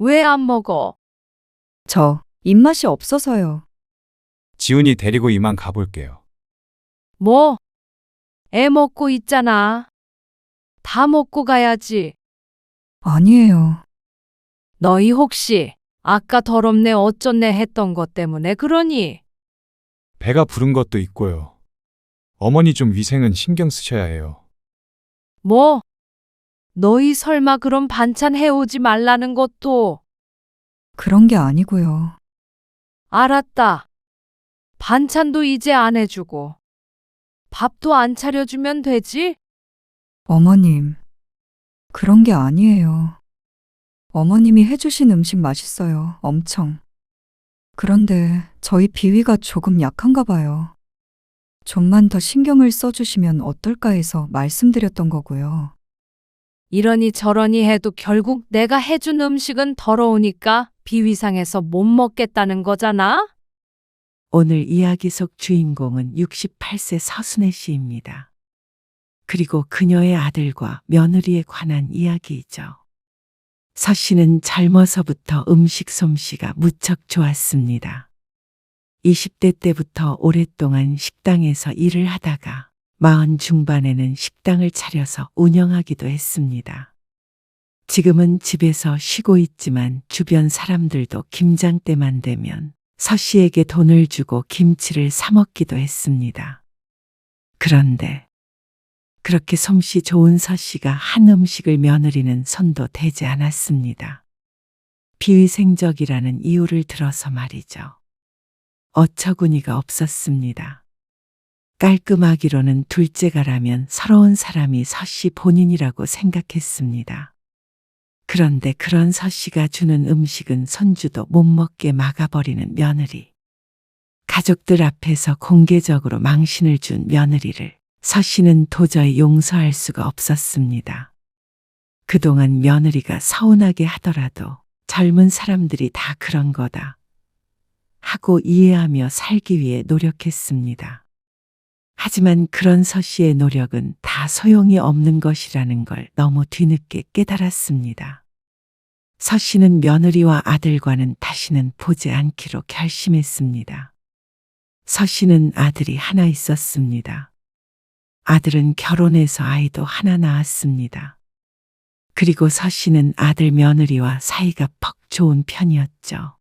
왜 안 먹어? 저 입맛이 없어서요. 지훈이 데리고 이만 가볼게요. 뭐? 애 먹고 있잖아. 다 먹고 가야지. 아니에요. 너희 혹시 아까 더럽네 어쩌네 했던 것 때문에 그러니? 배가 부른 것도 있고요. 어머니 좀 위생은 신경 쓰셔야 해요. 뭐? 너희 설마 그런 반찬 해오지 말라는 것도? 그런 게 아니고요. 알았다. 반찬도 이제 안 해주고. 밥도 안 차려주면 되지? 어머님, 그런 게 아니에요. 어머님이 해주신 음식 맛있어요. 엄청. 그런데 저희 비위가 조금 약한가 봐요. 좀만 더 신경을 써주시면 어떨까 해서 말씀드렸던 거고요. 이러니 저러니 해도 결국 내가 해준 음식은 더러우니까 비위상해서 못 먹겠다는 거잖아? 오늘 이야기 속 주인공은 68세 서순애 씨입니다. 그리고 그녀의 아들과 며느리에 관한 이야기이죠. 서 씨는 젊어서부터 음식 솜씨가 무척 좋았습니다. 20대 때부터 오랫동안 식당에서 일을 하다가 40 중반에는 식당을 차려서 운영하기도 했습니다. 지금은 집에서 쉬고 있지만 주변 사람들도 김장 때만 되면 서 씨에게 돈을 주고 김치를 사 먹기도 했습니다. 그런데 그렇게 솜씨 좋은 서 씨가 한 음식을 며느리는 손도 대지 않았습니다. 비위생적이라는 이유를 들어서 말이죠. 어처구니가 없었습니다. 깔끔하기로는 둘째가라면 서러운 사람이 서 씨 본인이라고 생각했습니다. 그런데 그런 서 씨가 주는 음식은 손주도 못 먹게 막아버리는 며느리. 가족들 앞에서 공개적으로 망신을 준 며느리를 서 씨는 도저히 용서할 수가 없었습니다. 그동안 며느리가 서운하게 하더라도 젊은 사람들이 다 그런 거다 하고 이해하며 살기 위해 노력했습니다. 하지만 그런 서 씨의 노력은 다 소용이 없는 것이라는 걸 너무 뒤늦게 깨달았습니다. 서 씨는 며느리와 아들과는 다시는 보지 않기로 결심했습니다. 서 씨는 아들이 하나 있었습니다. 아들은 결혼해서 아이도 하나 낳았습니다. 그리고 서 씨는 아들 며느리와 사이가 퍽 좋은 편이었죠.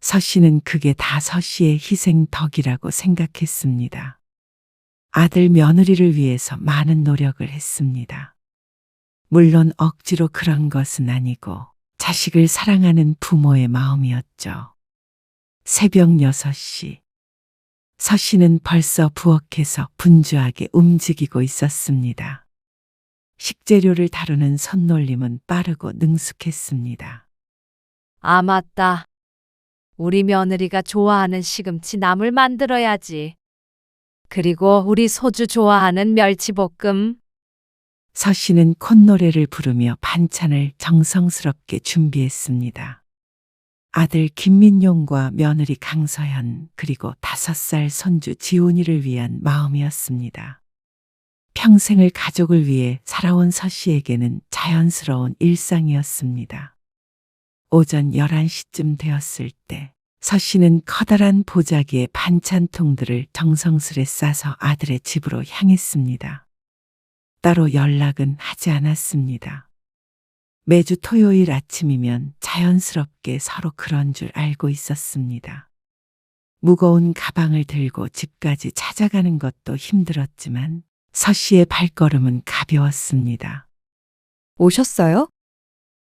서 씨는 그게 다 서 씨의 희생 덕이라고 생각했습니다. 아들 며느리를 위해서 많은 노력을 했습니다. 물론 억지로 그런 것은 아니고 자식을 사랑하는 부모의 마음이었죠. 새벽 6시. 서 씨는 벌써 부엌에서 분주하게 움직이고 있었습니다. 식재료를 다루는 손놀림은 빠르고 능숙했습니다. 아, 맞다. 우리 며느리가 좋아하는 시금치 나물 만들어야지. 그리고 우리 소주 좋아하는 멸치볶음. 서 씨는 콧노래를 부르며 반찬을 정성스럽게 준비했습니다. 아들 김민용과 며느리 강서현 그리고 5살 손주 지훈이를 위한 마음이었습니다. 평생을 가족을 위해 살아온 서 씨에게는 자연스러운 일상이었습니다. 오전 11시쯤 되었을 때 서 씨는 커다란 보자기에 반찬통들을 정성스레 싸서 아들의 집으로 향했습니다. 따로 연락은 하지 않았습니다. 매주 토요일 아침이면 자연스럽게 서로 그런 줄 알고 있었습니다. 무거운 가방을 들고 집까지 찾아가는 것도 힘들었지만 서 씨의 발걸음은 가벼웠습니다. 오셨어요?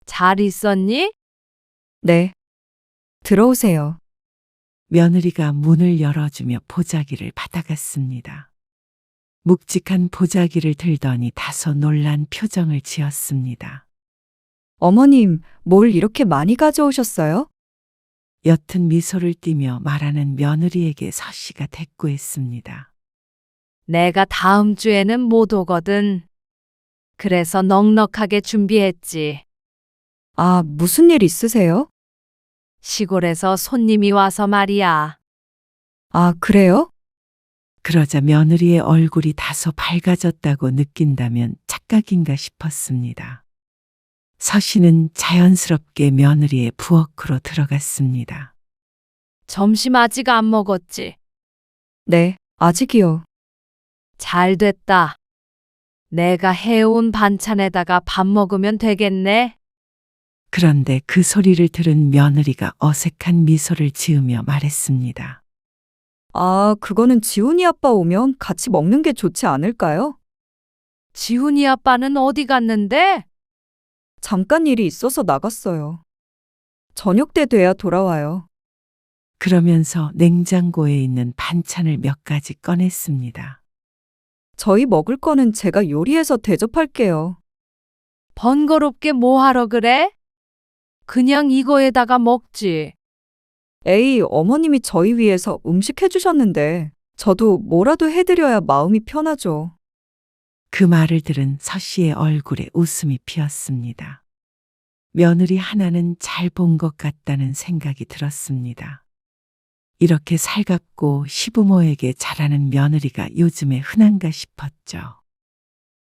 잘 있었니? 네. 들어오세요. 며느리가 문을 열어주며 보자기를 받아갔습니다. 묵직한 보자기를 들더니 다소 놀란 표정을 지었습니다. 어머님, 뭘 이렇게 많이 가져오셨어요? 옅은 미소를 띠며 말하는 며느리에게 서 씨가 대꾸했습니다. 내가 다음 주에는 못 오거든. 그래서 넉넉하게 준비했지. 아, 무슨 일 있으세요? 시골에서 손님이 와서 말이야. 아, 그래요? 그러자 며느리의 얼굴이 다소 밝아졌다고 느낀다면 착각인가 싶었습니다. 서 씨는 자연스럽게 며느리의 부엌으로 들어갔습니다. 점심 아직 안 먹었지? 네, 아직이요. 잘 됐다. 내가 해온 반찬에다가 밥 먹으면 되겠네. 그런데 그 소리를 들은 며느리가 어색한 미소를 지으며 말했습니다. 아, 그거는 지훈이 아빠 오면 같이 먹는 게 좋지 않을까요? 지훈이 아빠는 어디 갔는데? 잠깐 일이 있어서 나갔어요. 저녁 때 돼야 돌아와요. 그러면서 냉장고에 있는 반찬을 몇 가지 꺼냈습니다. 저희 먹을 거는 제가 요리해서 대접할게요. 번거롭게 뭐 하러 그래? 그냥 이거에다가 먹지. 에이, 어머님이 저희 위해서 음식 해주셨는데, 저도 뭐라도 해드려야 마음이 편하죠. 그 말을 들은 서 씨의 얼굴에 웃음이 피었습니다. 며느리 하나는 잘 본 것 같다는 생각이 들었습니다. 이렇게 살갑고 시부모에게 잘하는 며느리가 요즘에 흔한가 싶었죠.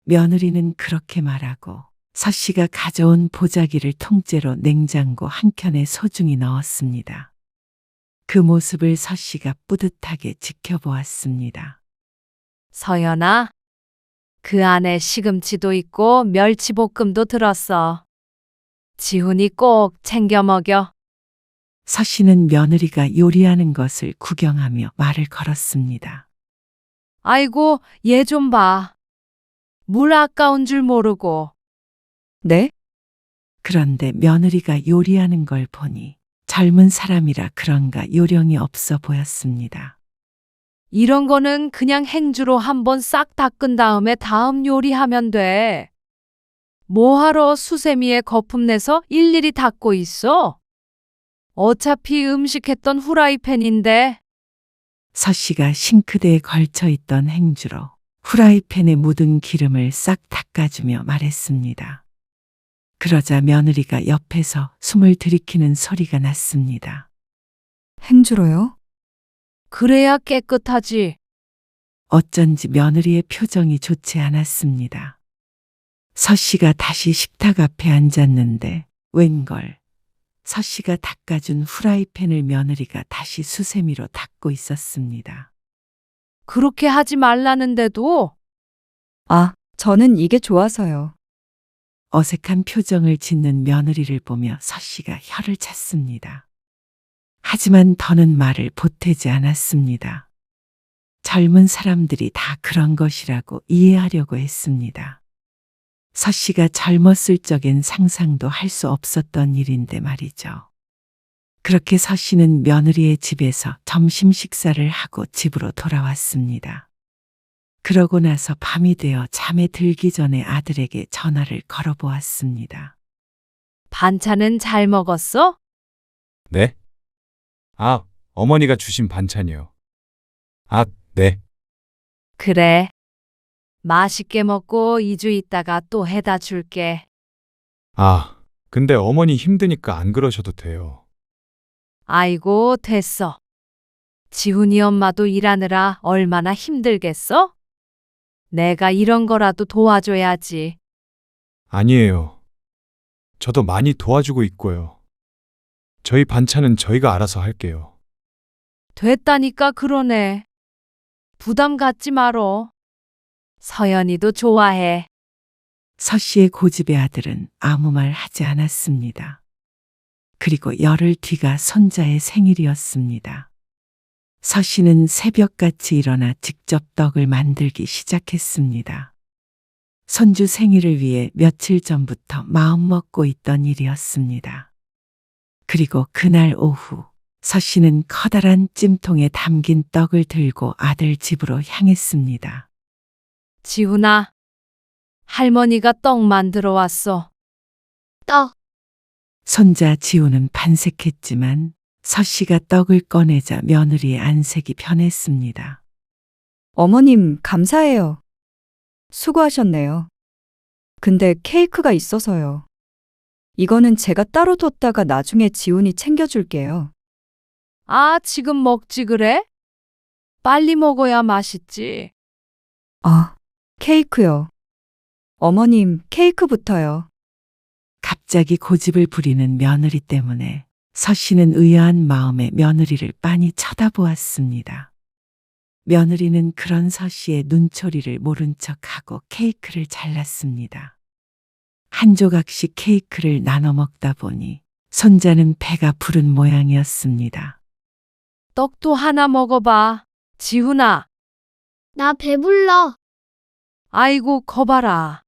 며느리는 그렇게 말하고 서 씨가 가져온 보자기를 통째로 냉장고 한켠에 소중히 넣었습니다. 그 모습을 서 씨가 뿌듯하게 지켜보았습니다. 서연아, 그 안에 시금치도 있고 멸치볶음도 들었어. 지훈이 꼭 챙겨 먹여. 서 씨는 며느리가 요리하는 것을 구경하며 말을 걸었습니다. 아이고, 얘 좀 봐. 물 아까운 줄 모르고. 네? 그런데 며느리가 요리하는 걸 보니 젊은 사람이라 그런가 요령이 없어 보였습니다. 이런 거는 그냥 행주로 한번 싹 닦은 다음에 다음 요리하면 돼. 뭐하러 수세미에 거품 내서 일일이 닦고 있어? 어차피 음식했던 후라이팬인데. 서 씨가 싱크대에 걸쳐 있던 행주로 후라이팬에 묻은 기름을 싹 닦아주며 말했습니다. 그러자 며느리가 옆에서 숨을 들이키는 소리가 났습니다. 행주로요? 그래야 깨끗하지. 어쩐지 며느리의 표정이 좋지 않았습니다. 서 씨가 다시 식탁 앞에 앉았는데 웬걸 서 씨가 닦아준 후라이팬을 며느리가 다시 수세미로 닦고 있었습니다. 그렇게 하지 말라는데도. 아, 저는 이게 좋아서요. 어색한 표정을 짓는 며느리를 보며 서 씨가 혀를 찼습니다. 하지만 더는 말을 보태지 않았습니다. 젊은 사람들이 다 그런 것이라고 이해하려고 했습니다. 서 씨가 젊었을 적엔 상상도 할 수 없었던 일인데 말이죠. 그렇게 서 씨는 며느리의 집에서 점심 식사를 하고 집으로 돌아왔습니다. 그러고 나서 밤이 되어 잠에 들기 전에 아들에게 전화를 걸어보았습니다. 반찬은 잘 먹었어? 네? 아, 어머니가 주신 반찬이요. 아, 네. 그래. 맛있게 먹고 2주 있다가 또 해다 줄게. 아, 근데 어머니 힘드니까 안 그러셔도 돼요. 아이고, 됐어. 지훈이 엄마도 일하느라 얼마나 힘들겠어? 내가 이런 거라도 도와줘야지. 아니에요. 저도 많이 도와주고 있고요. 저희 반찬은 저희가 알아서 할게요. 됐다니까 그러네. 부담 갖지 말어. 서연이도 좋아해. 서 씨의 고집의 아들은 아무 말 하지 않았습니다. 그리고 열흘 뒤가 손자의 생일이었습니다. 서 씨는 새벽같이 일어나 직접 떡을 만들기 시작했습니다. 손주 생일을 위해 며칠 전부터 마음먹고 있던 일이었습니다. 그리고 그날 오후 서 씨는 커다란 찜통에 담긴 떡을 들고 아들 집으로 향했습니다. 지훈아, 할머니가 떡 만들어 왔어. 떡. 손자 지우는 반색했지만 서 씨가 떡을 꺼내자 며느리의 안색이 변했습니다. 어머님, 감사해요. 수고하셨네요. 근데 케이크가 있어서요. 이거는 제가 따로 뒀다가 나중에 지훈이 챙겨줄게요. 아, 지금 먹지 그래? 빨리 먹어야 맛있지. 아, 케이크요. 어머님, 케이크부터요. 갑자기 고집을 부리는 며느리 때문에 서 씨는 의아한 마음에 며느리를 빤히 쳐다보았습니다. 며느리는 그런 서 씨의 눈초리를 모른 척하고 케이크를 잘랐습니다. 한 조각씩 케이크를 나눠 먹다 보니 손자는 배가 부른 모양이었습니다. 떡도 하나 먹어봐. 지훈아. 나 배불러. 아이고, 거봐라.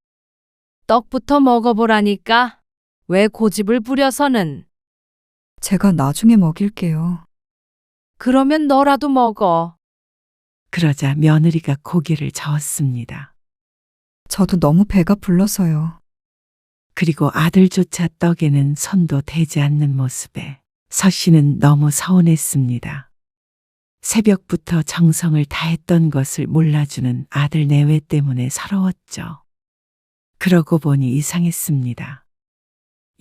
떡부터 먹어보라니까. 왜 고집을 부려서는. 제가 나중에 먹일게요. 그러면 너라도 먹어. 그러자 며느리가 고개를 저었습니다. 저도 너무 배가 불러서요. 그리고 아들조차 떡에는 손도 대지 않는 모습에 서 씨는 너무 서운했습니다. 새벽부터 정성을 다했던 것을 몰라주는 아들 내외 때문에 서러웠죠. 그러고 보니 이상했습니다.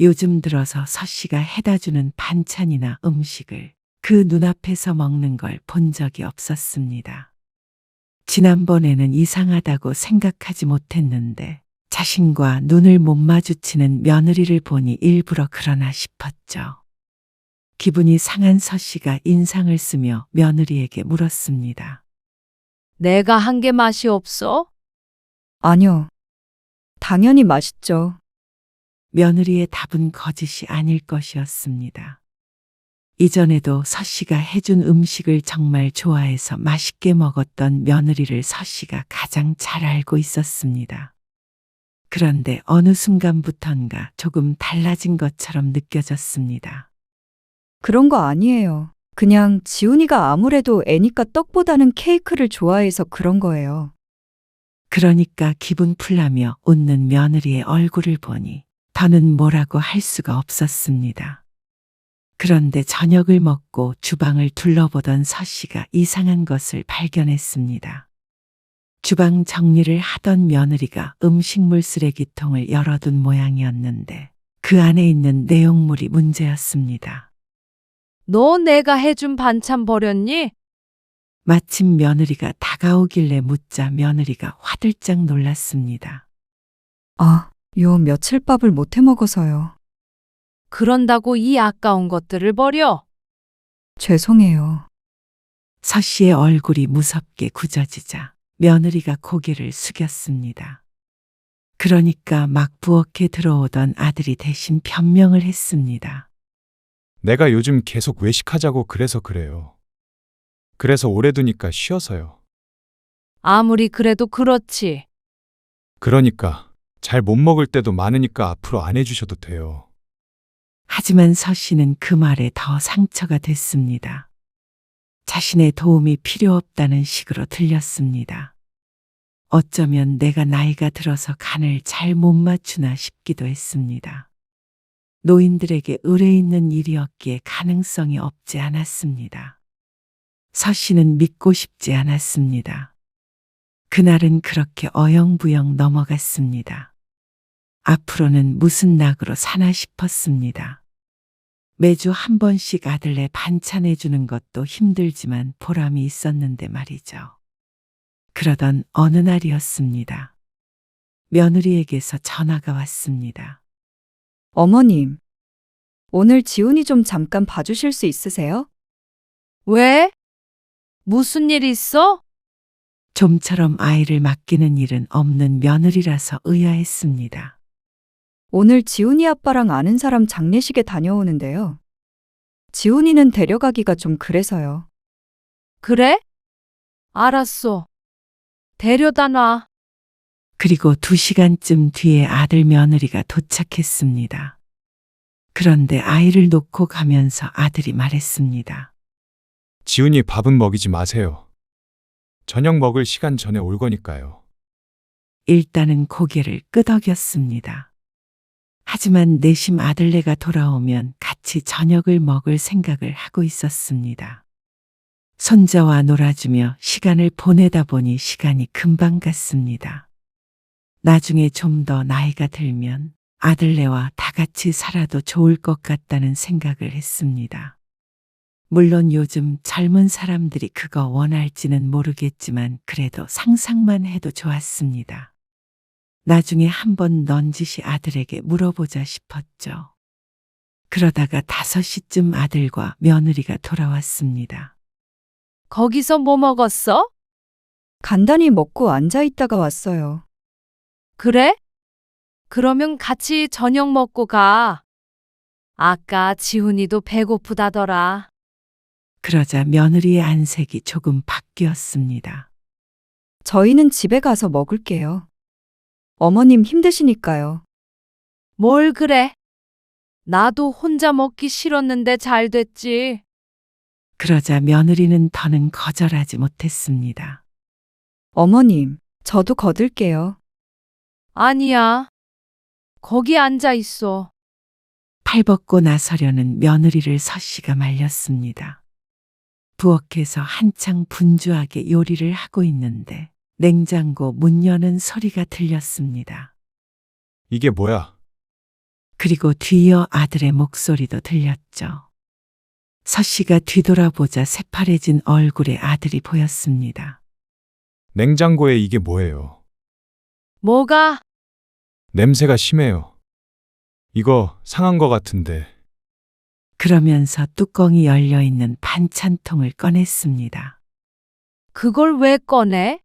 요즘 들어서 서 씨가 해다주는 반찬이나 음식을 그 눈앞에서 먹는 걸 본 적이 없었습니다. 지난번에는 이상하다고 생각하지 못했는데 자신과 눈을 못 마주치는 며느리를 보니 일부러 그러나 싶었죠. 기분이 상한 서 씨가 인상을 쓰며 며느리에게 물었습니다. 내가 한 게 맛이 없어? 아니요. 당연히 맛있죠. 며느리의 답은 거짓이 아닐 것이었습니다. 이전에도 서 씨가 해준 음식을 정말 좋아해서 맛있게 먹었던 며느리를 서 씨가 가장 잘 알고 있었습니다. 그런데 어느 순간부턴가 조금 달라진 것처럼 느껴졌습니다. 그런 거 아니에요. 그냥 지훈이가 아무래도 애니까 떡보다는 케이크를 좋아해서 그런 거예요. 그러니까 기분 풀라며 웃는 며느리의 얼굴을 보니 더는 뭐라고 할 수가 없었습니다. 그런데 저녁을 먹고 주방을 둘러보던 서 씨가 이상한 것을 발견했습니다. 주방 정리를 하던 며느리가 음식물 쓰레기통을 열어둔 모양이었는데 그 안에 있는 내용물이 문제였습니다. 너 내가 해준 반찬 버렸니? 마침 며느리가 다가오길래 묻자 며느리가 화들짝 놀랐습니다. 아, 요 며칠 밥을 못 해 먹어서요. 그런다고 이 아까운 것들을 버려? 죄송해요. 서 씨의 얼굴이 무섭게 굳어지자 며느리가 고개를 숙였습니다. 그러니까 막 부엌에 들어오던 아들이 대신 변명을 했습니다. 내가 요즘 계속 외식하자고 그래서 그래요. 그래서 오래 두니까 쉬어서요. 아무리 그래도 그렇지. 그러니까 잘 못 먹을 때도 많으니까 앞으로 안 해주셔도 돼요. 하지만 서 씨는 그 말에 더 상처가 됐습니다. 자신의 도움이 필요 없다는 식으로 들렸습니다. 어쩌면 내가 나이가 들어서 간을 잘 못 맞추나 싶기도 했습니다. 노인들에게 의뢰 있는 일이었기에 가능성이 없지 않았습니다. 서 씨는 믿고 싶지 않았습니다. 그날은 그렇게 어영부영 넘어갔습니다. 앞으로는 무슨 낙으로 사나 싶었습니다. 매주 한 번씩 아들네 반찬해주는 것도 힘들지만 보람이 있었는데 말이죠. 그러던 어느 날이었습니다. 며느리에게서 전화가 왔습니다. 어머님, 오늘 지훈이 좀 잠깐 봐주실 수 있으세요? 왜? 무슨 일 있어? 좀처럼 아이를 맡기는 일은 없는 며느리라서 의아했습니다. 오늘 지훈이 아빠랑 아는 사람 장례식에 다녀오는데요. 지훈이는 데려가기가 좀 그래서요. 그래? 알았어. 데려다 놔. 그리고 2시간쯤 뒤에 아들 며느리가 도착했습니다. 그런데 아이를 놓고 가면서 아들이 말했습니다. 지훈이 밥은 먹이지 마세요. 저녁 먹을 시간 전에 올 거니까요. 일단은 고개를 끄덕였습니다. 하지만 내심 아들네가 돌아오면 같이 저녁을 먹을 생각을 하고 있었습니다. 손자와 놀아주며 시간을 보내다 보니 시간이 금방 갔습니다. 나중에 좀 더 나이가 들면 아들네와 다 같이 살아도 좋을 것 같다는 생각을 했습니다. 물론 요즘 젊은 사람들이 그거 원할지는 모르겠지만 그래도 상상만 해도 좋았습니다. 나중에 한번 넌지시 아들에게 물어보자 싶었죠. 그러다가 5시쯤 아들과 며느리가 돌아왔습니다. 거기서 뭐 먹었어? 간단히 먹고 앉아 있다가 왔어요. 그래? 그러면 같이 저녁 먹고 가. 아까 지훈이도 배고프다더라. 그러자 며느리의 안색이 조금 바뀌었습니다. 저희는 집에 가서 먹을게요. 어머님 힘드시니까요. 뭘 그래? 나도 혼자 먹기 싫었는데 잘 됐지. 그러자 며느리는 더는 거절하지 못했습니다. 어머님, 저도 거들게요. 아니야. 거기 앉아 있어. 팔 벗고 나서려는 며느리를 서씨가 말렸습니다. 부엌에서 한창 분주하게 요리를 하고 있는데 냉장고 문 여는 소리가 들렸습니다. 이게 뭐야? 그리고 뒤이어 아들의 목소리도 들렸죠. 서씨가 뒤돌아보자 새파래진 얼굴의 아들이 보였습니다. 냉장고에 이게 뭐예요? 뭐가? 냄새가 심해요. 이거 상한 거 같은데. 그러면서 뚜껑이 열려 있는 반찬통을 꺼냈습니다. 그걸 왜 꺼내?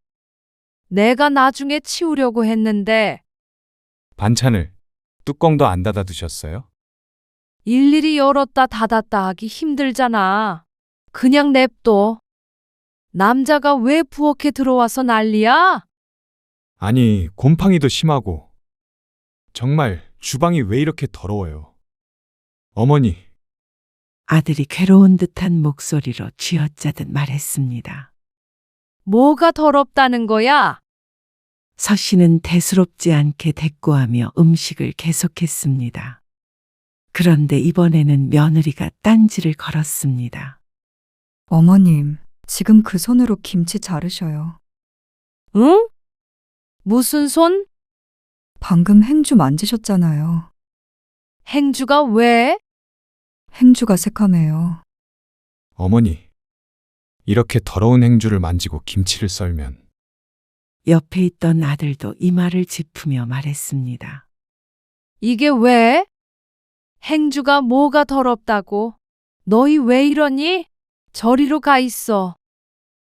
내가 나중에 치우려고 했는데 반찬을 뚜껑도 안 닫아 두셨어요? 일일이 열었다 닫았다 하기 힘들잖아. 그냥 냅둬. 남자가 왜 부엌에 들어와서 난리야? 아니, 곰팡이도 심하고. 정말 주방이 왜 이렇게 더러워요? 어머니, 아들이 괴로운 듯한 목소리로 쥐어짜듯 말했습니다. 뭐가 더럽다는 거야? 서씨는 대수롭지 않게 대꾸하며 음식을 계속했습니다. 그런데 이번에는 며느리가 딴지를 걸었습니다. 어머님, 지금 그 손으로 김치 자르셔요. 응? 무슨 손? 방금 행주 만지셨잖아요. 행주가 왜? 행주가 새카매요. 어머니. 이렇게 더러운 행주를 만지고 김치를 썰면 옆에 있던 아들도 이마를 짚으며 말했습니다. 이게 왜? 행주가 뭐가 더럽다고? 너희 왜 이러니? 저리로 가 있어.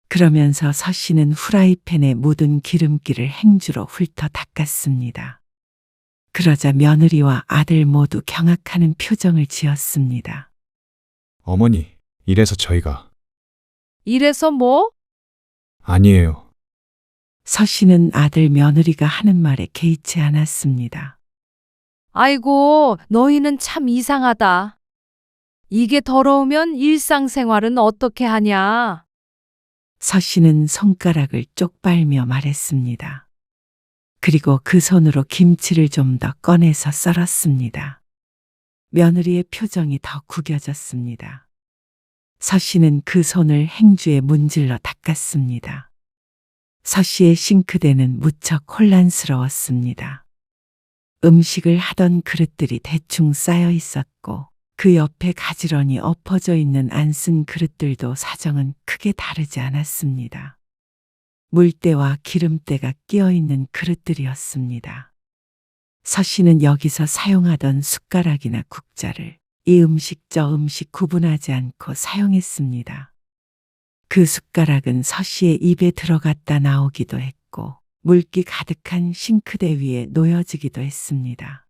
그러면서 서씨는 후라이팬에 묻은 기름기를 행주로 훑어 닦았습니다. 그러자 며느리와 아들 모두 경악하는 표정을 지었습니다. 어머니, 이래서 저희가 이래서 뭐? 아니에요. 서씨는 아들 며느리가 하는 말에 개의치 않았습니다. 아이고, 너희는 참 이상하다. 이게 더러우면 일상생활은 어떻게 하냐? 서씨는 손가락을 쪽빨며 말했습니다. 그리고 그 손으로 김치를 좀 더 꺼내서 썰었습니다. 며느리의 표정이 더 구겨졌습니다. 서씨는 그 손을 행주에 문질러 닦았습니다. 서씨의 싱크대는 무척 혼란스러웠습니다. 음식을 하던 그릇들이 대충 쌓여 있었고 그 옆에 가지런히 엎어져 있는 안 쓴 그릇들도 사정은 크게 다르지 않았습니다. 물때와 기름때가 끼어 있는 그릇들이었습니다. 서씨는 여기서 사용하던 숟가락이나 국자를 이 음식 저 음식 구분하지 않고 사용했습니다. 그 숟가락은 서씨의 입에 들어갔다 나오기도 했고 물기 가득한 싱크대 위에 놓여지기도 했습니다.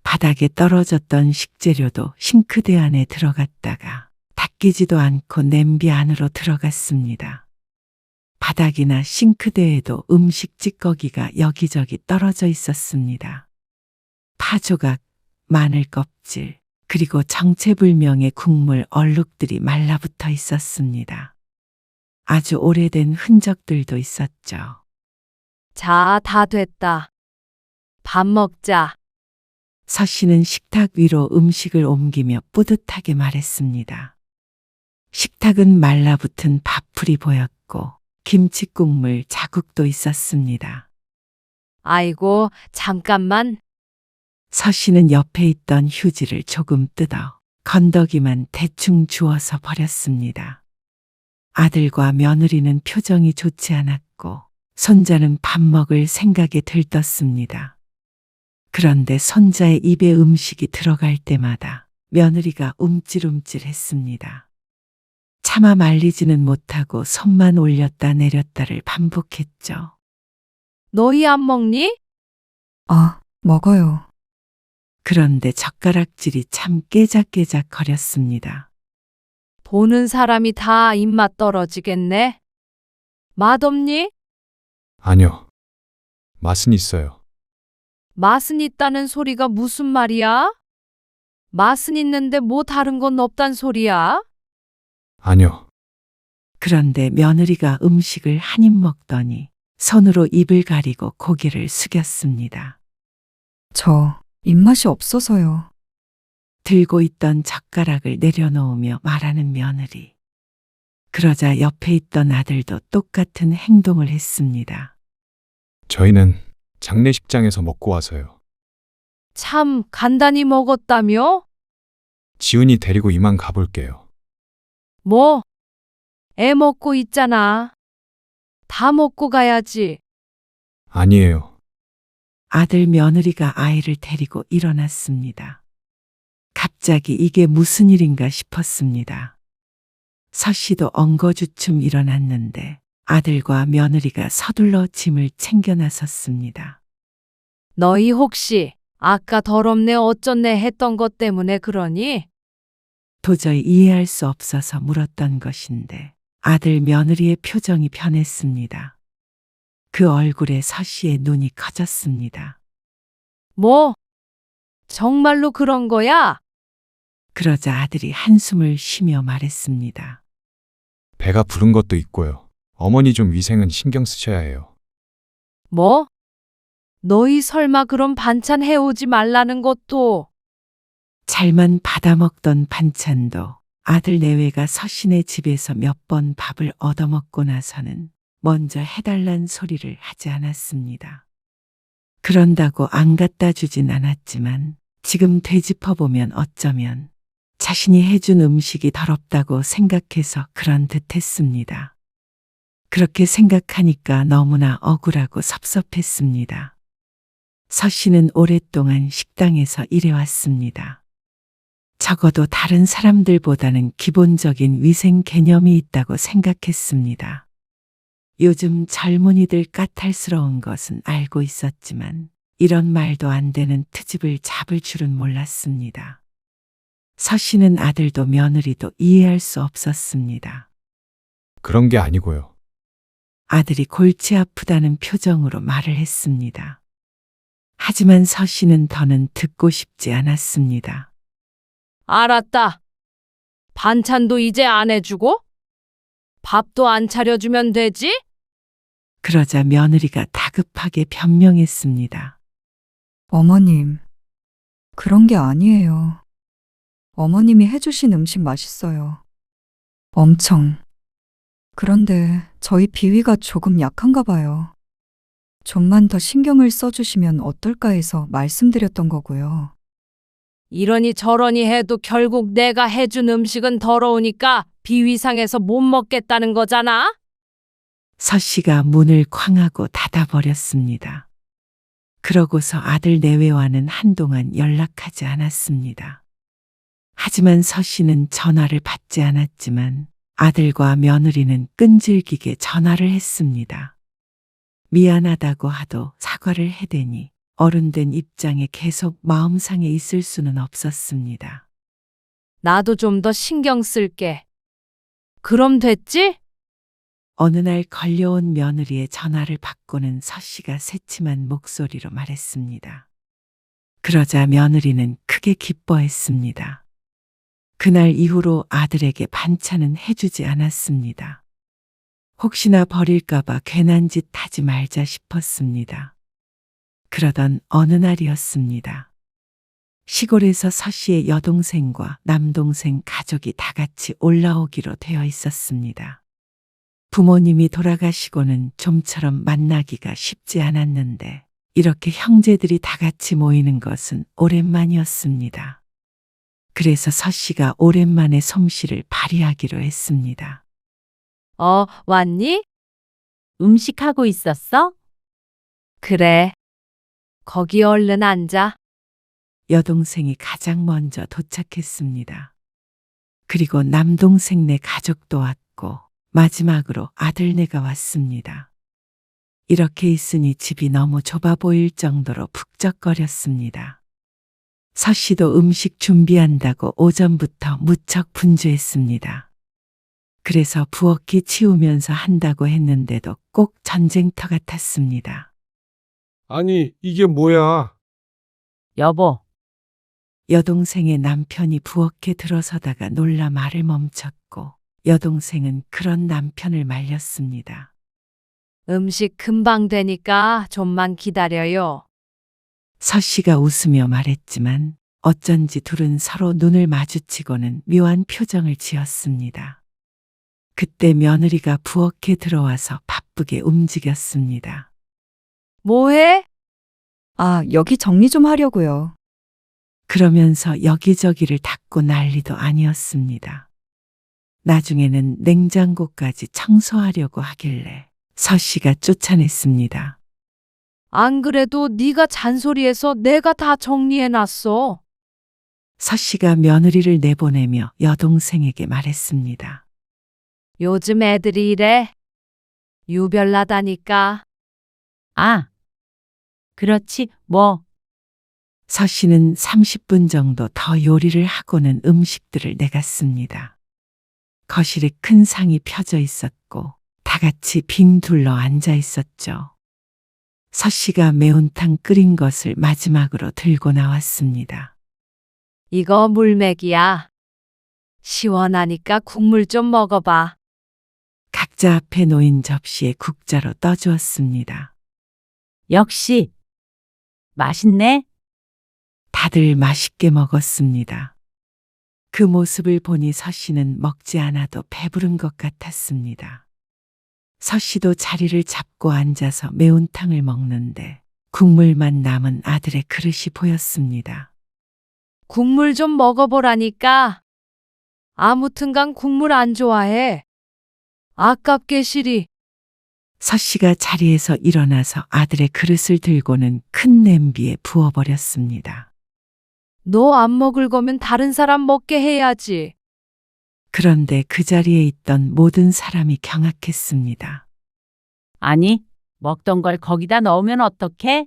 바닥에 떨어졌던 식재료도 싱크대 안에 들어갔다가 닦이지도 않고 냄비 안으로 들어갔습니다. 바닥이나 싱크대에도 음식 찌꺼기가 여기저기 떨어져 있었습니다. 파조각, 마늘 껍질, 그리고 정체불명의 국물 얼룩들이 말라붙어 있었습니다. 아주 오래된 흔적들도 있었죠. 자, 다 됐다. 밥 먹자. 서씨는 식탁 위로 음식을 옮기며 뿌듯하게 말했습니다. 식탁은 말라붙은 밥풀이 보였고 김치 국물 자국도 있었습니다. 아이고, 잠깐만. 서씨는 옆에 있던 휴지를 조금 뜯어 건더기만 대충 주워서 버렸습니다. 아들과 며느리는 표정이 좋지 않았고 손자는 밥 먹을 생각에 들떴습니다. 그런데 손자의 입에 음식이 들어갈 때마다 며느리가 움찔움찔했습니다. 차마 말리지는 못하고 손만 올렸다 내렸다를 반복했죠. 너희 안 먹니? 아, 먹어요. 그런데 젓가락질이 참 깨작깨작 거렸습니다. 보는 사람이 다 입맛 떨어지겠네. 맛없니? 아니요. 맛은 있어요. 맛은 있다는 소리가 무슨 말이야? 맛은 있는데 뭐 다른 건 없단 소리야? 아니요. 그런데 며느리가 음식을 한 입 먹더니 손으로 입을 가리고 고개를 숙였습니다. 저 입맛이 없어서요. 들고 있던 젓가락을 내려놓으며 말하는 며느리. 그러자 옆에 있던 아들도 똑같은 행동을 했습니다. 저희는 장례식장에서 먹고 와서요. 참 간단히 먹었다며? 지훈이 데리고 이만 가볼게요. 뭐? 애 먹고 있잖아. 다 먹고 가야지. 아니에요. 아들 며느리가 아이를 데리고 일어났습니다. 갑자기 이게 무슨 일인가 싶었습니다. 서 씨도 엉거주춤 일어났는데 아들과 며느리가 서둘러 짐을 챙겨 나섰습니다. 너희 혹시 아까 더럽네 어쩌네 했던 것 때문에 그러니? 도저히 이해할 수 없어서 물었던 것인데 아들 며느리의 표정이 변했습니다. 그 얼굴에 서 씨의 눈이 커졌습니다. 뭐? 정말로 그런 거야? 그러자 아들이 한숨을 쉬며 말했습니다. 배가 부른 것도 있고요. 어머니 좀 위생은 신경 쓰셔야 해요. 뭐? 너희 설마 그런 반찬 해오지 말라는 것도? 잘만 받아먹던 반찬도 아들 내외가 서신의 집에서 몇 번 밥을 얻어먹고 나서는 먼저 해달란 소리를 하지 않았습니다. 그런다고 안 갖다 주진 않았지만 지금 되짚어보면 어쩌면 자신이 해준 음식이 더럽다고 생각해서 그런 듯 했습니다. 그렇게 생각하니까 너무나 억울하고 섭섭했습니다. 서 씨는 오랫동안 식당에서 일해왔습니다. 적어도 다른 사람들보다는 기본적인 위생 개념이 있다고 생각했습니다. 요즘 젊은이들 까탈스러운 것은 알고 있었지만 이런 말도 안 되는 트집을 잡을 줄은 몰랐습니다. 서 씨는 아들도 며느리도 이해할 수 없었습니다. 그런 게 아니고요. 아들이 골치 아프다는 표정으로 말을 했습니다. 하지만 서 씨는 더는 듣고 싶지 않았습니다. 알았다. 반찬도 이제 안 해주고? 밥도 안 차려주면 되지? 그러자 며느리가 다급하게 변명했습니다. 어머님, 그런 게 아니에요. 어머님이 해주신 음식 맛있어요. 엄청. 그런데 저희 비위가 조금 약한가 봐요. 좀만 더 신경을 써주시면 어떨까 해서 말씀드렸던 거고요. 이러니 저러니 해도 결국 내가 해준 음식은 더러우니까 비위상해서 못 먹겠다는 거잖아? 서 씨가 문을 쾅하고 닫아버렸습니다. 그러고서 아들 내외와는 한동안 연락하지 않았습니다. 하지만 서 씨는 전화를 받지 않았지만 아들과 며느리는 끈질기게 전화를 했습니다. 미안하다고 하도 사과를 해대니 어른된 입장에 계속 마음상에 있을 수는 없었습니다. 나도 좀 더 신경 쓸게. 그럼 됐지? 어느 날 걸려온 며느리의 전화를 받고는 서 씨가 새침한 목소리로 말했습니다. 그러자 며느리는 크게 기뻐했습니다. 그날 이후로 아들에게 반찬은 해주지 않았습니다. 혹시나 버릴까봐 괜한 짓 하지 말자 싶었습니다. 그러던 어느 날이었습니다. 시골에서 서 씨의 여동생과 남동생 가족이 다 같이 올라오기로 되어 있었습니다. 부모님이 돌아가시고는 좀처럼 만나기가 쉽지 않았는데 이렇게 형제들이 다 같이 모이는 것은 오랜만이었습니다. 그래서 서 씨가 오랜만에 솜씨를 발휘하기로 했습니다. 왔니? 음식하고 있었어? 그래. 거기 얼른 앉아. 여동생이 가장 먼저 도착했습니다. 그리고 남동생네 가족도 왔고 마지막으로 아들네가 왔습니다. 이렇게 있으니 집이 너무 좁아 보일 정도로 북적거렸습니다. 서씨도 음식 준비한다고 오전부터 무척 분주했습니다. 그래서 부엌이 치우면서 한다고 했는데도 꼭 전쟁터 같았습니다. 아니, 이게 뭐야? 여보, 여동생의 남편이 부엌에 들어서다가 놀라 말을 멈췄고 여동생은 그런 남편을 말렸습니다. 음식 금방 되니까 좀만 기다려요. 서씨가 웃으며 말했지만 어쩐지 둘은 서로 눈을 마주치고는 묘한 표정을 지었습니다. 그때 며느리가 부엌에 들어와서 바쁘게 움직였습니다. 뭐해? 아, 여기 정리 좀 하려고요. 그러면서 여기저기를 닦고 난리도 아니었습니다. 나중에는 냉장고까지 청소하려고 하길래 서씨가 쫓아냈습니다. 안 그래도 네가 잔소리해서 내가 다 정리해놨어. 서씨가 며느리를 내보내며 여동생에게 말했습니다. 요즘 애들이 이래. 유별나다니까. 아, 그렇지, 뭐. 서씨는 30분 정도 더 요리를 하고는 음식들을 내갔습니다. 거실에 큰 상이 펴져 있었고 다 같이 빙 둘러 앉아 있었죠. 서씨가 매운탕 끓인 것을 마지막으로 들고 나왔습니다. 이거 물맥이야. 시원하니까 국물 좀 먹어봐. 각자 앞에 놓인 접시에 국자로 떠주었습니다. 역시, 맛있네. 다들 맛있게 먹었습니다. 그 모습을 보니 서씨는 먹지 않아도 배부른 것 같았습니다. 서씨도 자리를 잡고 앉아서 매운탕을 먹는데 국물만 남은 아들의 그릇이 보였습니다. 국물 좀 먹어보라니까. 아무튼간 국물 안 좋아해. 아깝게 시리. 서씨가 자리에서 일어나서 아들의 그릇을 들고는 큰 냄비에 부어버렸습니다. 너 안 먹을 거면 다른 사람 먹게 해야지. 그런데 그 자리에 있던 모든 사람이 경악했습니다. 아니, 먹던 걸 거기다 넣으면 어떡해?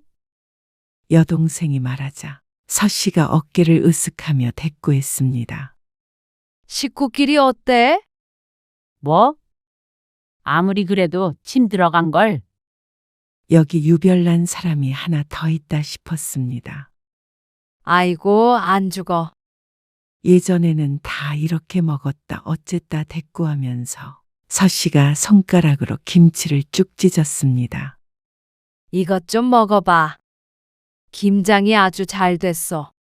여동생이 말하자 서씨가 어깨를 으쓱하며 대꾸했습니다. 식구끼리 어때? 뭐? 아무리 그래도 침 들어간 걸. 여기 유별난 사람이 하나 더 있다 싶었습니다. 아이고, 안 죽어. 예전에는 다 이렇게 먹었다 어쨌다 대꾸하면서 서씨가 손가락으로 김치를 쭉 찢었습니다. 이것 좀 먹어봐. 김장이 아주 잘 됐어.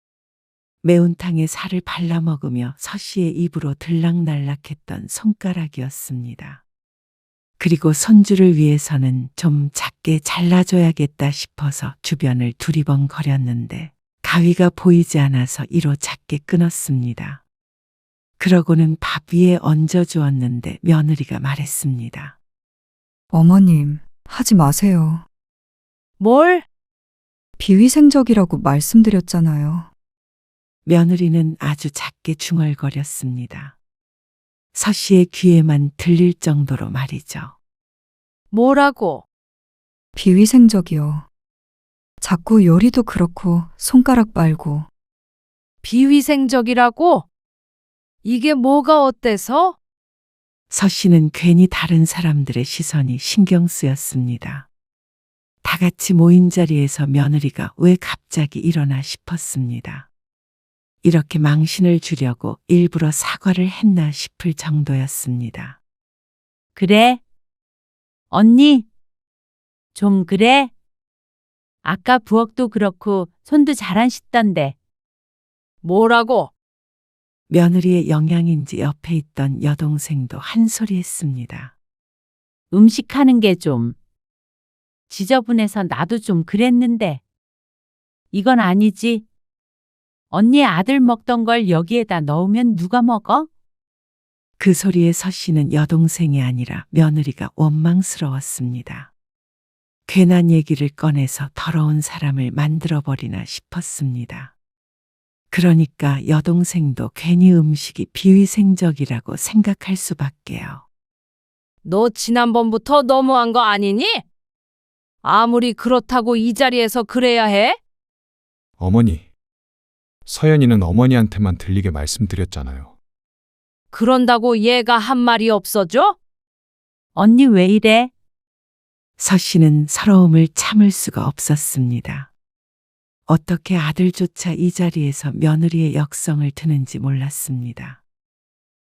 매운탕에 살을 발라 먹으며 서씨의 입으로 들락날락했던 손가락이었습니다. 그리고 손주를 위해서는 좀 작게 잘라줘야겠다 싶어서 주변을 두리번거렸는데 가위가 보이지 않아서 이로 작게 끊었습니다. 그러고는 밥 위에 얹어주었는데 며느리가 말했습니다. 어머님, 하지 마세요. 뭘? 비위생적이라고 말씀드렸잖아요. 며느리는 아주 작게 중얼거렸습니다. 서씨의 귀에만 들릴 정도로 말이죠. 뭐라고? 비위생적이요. 자꾸 요리도 그렇고 손가락 빨고. 비위생적이라고? 이게 뭐가 어때서? 서씨는 괜히 다른 사람들의 시선이 신경 쓰였습니다. 다 같이 모인 자리에서 며느리가 왜 갑자기 일어나 싶었습니다. 이렇게 망신을 주려고 일부러 사과를 했나 싶을 정도였습니다. 그래? 언니, 좀 그래? 아까 부엌도 그렇고 손도 잘 안 씻던데. 뭐라고? 며느리의 영향인지 옆에 있던 여동생도 한 소리 했습니다. 음식하는 게 좀 지저분해서 나도 좀 그랬는데. 이건 아니지. 언니 아들 먹던 걸 여기에다 넣으면 누가 먹어? 그 소리에 서 씨는 여동생이 아니라 며느리가 원망스러웠습니다. 괜한 얘기를 꺼내서 더러운 사람을 만들어버리나 싶었습니다. 그러니까 여동생도 괜히 음식이 비위생적이라고 생각할 수밖에요. 너 지난번부터 너무한 거 아니니? 아무리 그렇다고 이 자리에서 그래야 해? 어머니, 서연이는 어머니한테만 들리게 말씀드렸잖아요. 그런다고 얘가 한 말이 없어져? 언니 왜 이래? 서 씨는 서러움을 참을 수가 없었습니다. 어떻게 아들조차 이 자리에서 며느리의 역성을 드는지 몰랐습니다.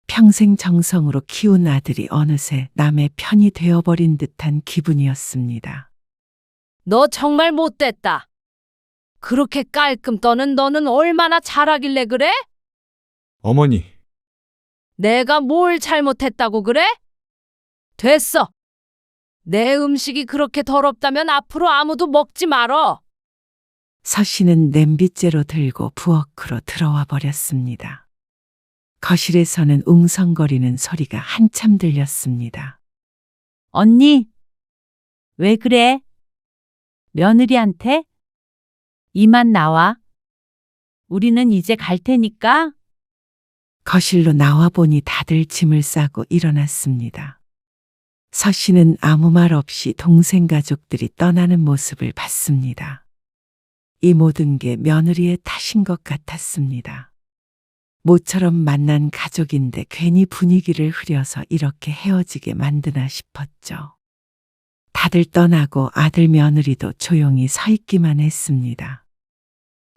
평생 정성으로 키운 아들이 어느새 남의 편이 되어버린 듯한 기분이었습니다. 너 정말 못됐다. 그렇게 깔끔 떠는 너는 얼마나 잘하길래 그래? 어머니, 내가 뭘 잘못했다고 그래? 됐어. 내 음식이 그렇게 더럽다면 앞으로 아무도 먹지 말어. 서 씨는 냄비째로 들고 부엌으로 들어와 버렸습니다. 거실에서는 웅성거리는 소리가 한참 들렸습니다. 언니, 왜 그래? 며느리한테? 이만 나와. 우리는 이제 갈 테니까. 거실로 나와 보니 다들 짐을 싸고 일어났습니다. 서 씨는 아무 말 없이 동생 가족들이 떠나는 모습을 봤습니다. 이 모든 게 며느리의 탓인 것 같았습니다. 모처럼 만난 가족인데 괜히 분위기를 흐려서 이렇게 헤어지게 만드나 싶었죠. 다들 떠나고 아들 며느리도 조용히 서 있기만 했습니다.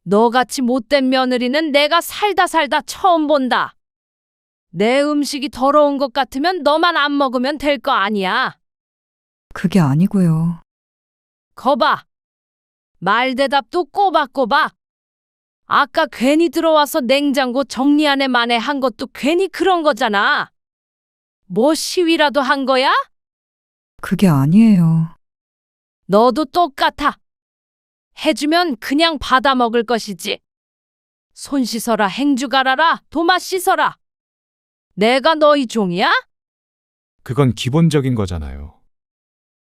너같이 못된 며느리는 내가 살다 처음 본다. 내 음식이 더러운 것 같으면 너만 안 먹으면 될 거 아니야. 그게 아니고요. 거봐. 말 대답도 꼬박꼬박. 아까 괜히 들어와서 냉장고 정리 안 해 만에 한 것도 괜히 그런 거잖아. 뭐 시위라도 한 거야? 그게 아니에요. 너도 똑같아. 해주면 그냥 받아 먹을 것이지. 손 씻어라, 행주 갈아라, 도마 씻어라. 내가 너희 종이야? 그건 기본적인 거잖아요.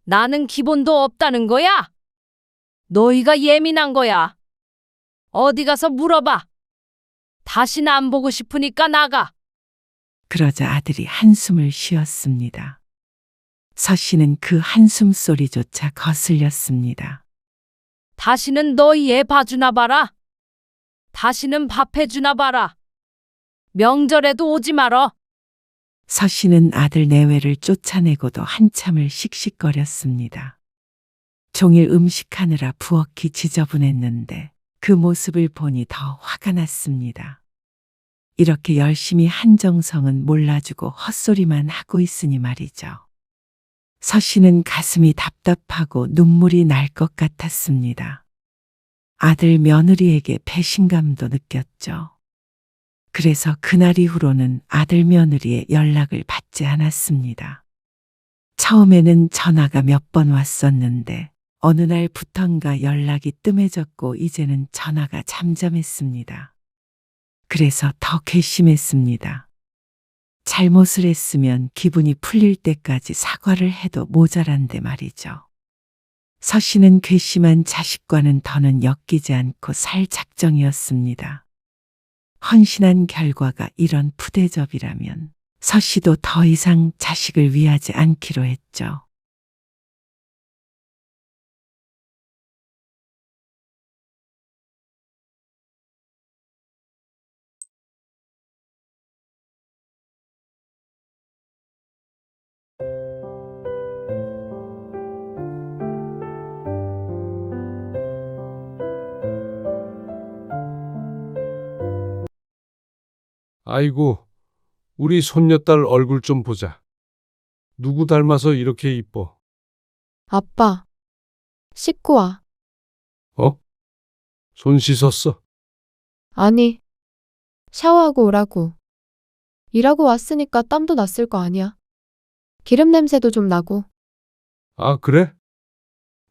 나는 기본도 없다는 거야. 너희가 예민한 거야. 어디 가서 물어봐. 다시는 안 보고 싶으니까 나가. 그러자 아들이 한숨을 쉬었습니다. 서 씨는 그 한숨 소리조차 거슬렸습니다. 다시는 너희 애 봐주나 봐라. 다시는 밥 해주나 봐라. 명절에도 오지 말어. 서 씨는 아들 내외를 쫓아내고도 한참을 씩씩거렸습니다. 종일 음식하느라 부엌이 지저분했는데 그 모습을 보니 더 화가 났습니다. 이렇게 열심히 한 정성은 몰라주고 헛소리만 하고 있으니 말이죠. 서 씨는 가슴이 답답하고 눈물이 날 것 같았습니다. 아들 며느리에게 배신감도 느꼈죠. 그래서 그날 이후로는 아들 며느리의 연락을 받지 않았습니다. 처음에는 전화가 몇 번 왔었는데 어느 날부턴가 연락이 뜸해졌고 이제는 전화가 잠잠했습니다. 그래서 더 괘씸했습니다. 잘못을 했으면 기분이 풀릴 때까지 사과를 해도 모자란데 말이죠. 서 씨는 괘씸한 자식과는 더는 엮이지 않고 살 작정이었습니다. 헌신한 결과가 이런 푸대접이라면 서 씨도 더 이상 자식을 위하지 않기로 했죠. 아이고, 우리 손녀딸 얼굴 좀 보자. 누구 닮아서 이렇게 이뻐? 아빠, 씻고 와. 어? 손 씻었어? 아니, 샤워하고 오라고. 일하고 왔으니까 땀도 났을 거 아니야. 기름 냄새도 좀 나고. 아, 그래?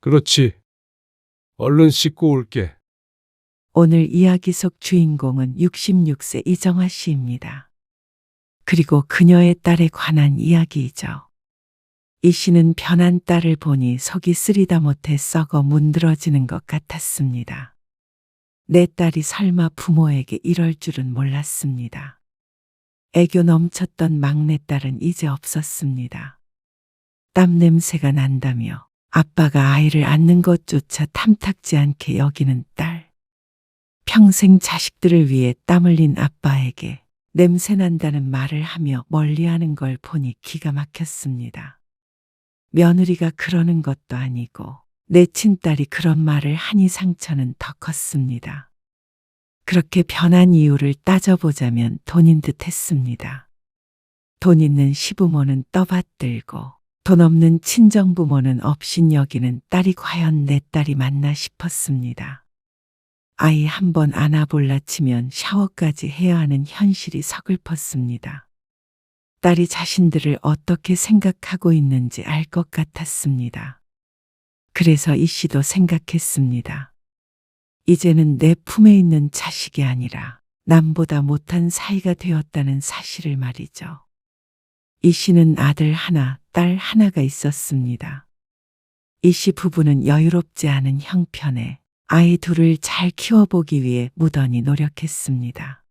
그렇지. 얼른 씻고 올게. 오늘 이야기 속 주인공은 66세 이정화 씨입니다. 그리고 그녀의 딸에 관한 이야기이죠. 이 씨는 변한 딸을 보니 속이 쓰리다 못해 썩어 문드러지는 것 같았습니다. 내 딸이 설마 부모에게 이럴 줄은 몰랐습니다. 애교 넘쳤던 막내딸은 이제 없었습니다. 땀 냄새가 난다며 아빠가 아이를 안는 것조차 탐탁지 않게 여기는 딸. 평생 자식들을 위해 땀 흘린 아빠에게 냄새 난다는 말을 하며 멀리하는 걸 보니 기가 막혔습니다. 며느리가 그러는 것도 아니고 내 친딸이 그런 말을 하니 상처는 더 컸습니다. 그렇게 변한 이유를 따져보자면 돈인 듯 했습니다. 돈 있는 시부모는 떠받들고 돈 없는 친정부모는 업신여기는 딸이 과연 내 딸이 맞나 싶었습니다. 아이 한 번 안아볼라 치면 샤워까지 해야 하는 현실이 서글펐습니다. 딸이 자신들을 어떻게 생각하고 있는지 알 것 같았습니다. 그래서 이 씨도 생각했습니다. 이제는 내 품에 있는 자식이 아니라 남보다 못한 사이가 되었다는 사실을 말이죠. 이 씨는 아들 하나, 딸 하나가 있었습니다. 이 씨 부부는 여유롭지 않은 형편에 아이 둘을 잘 키워보기 위해 무던히 노력했습니다.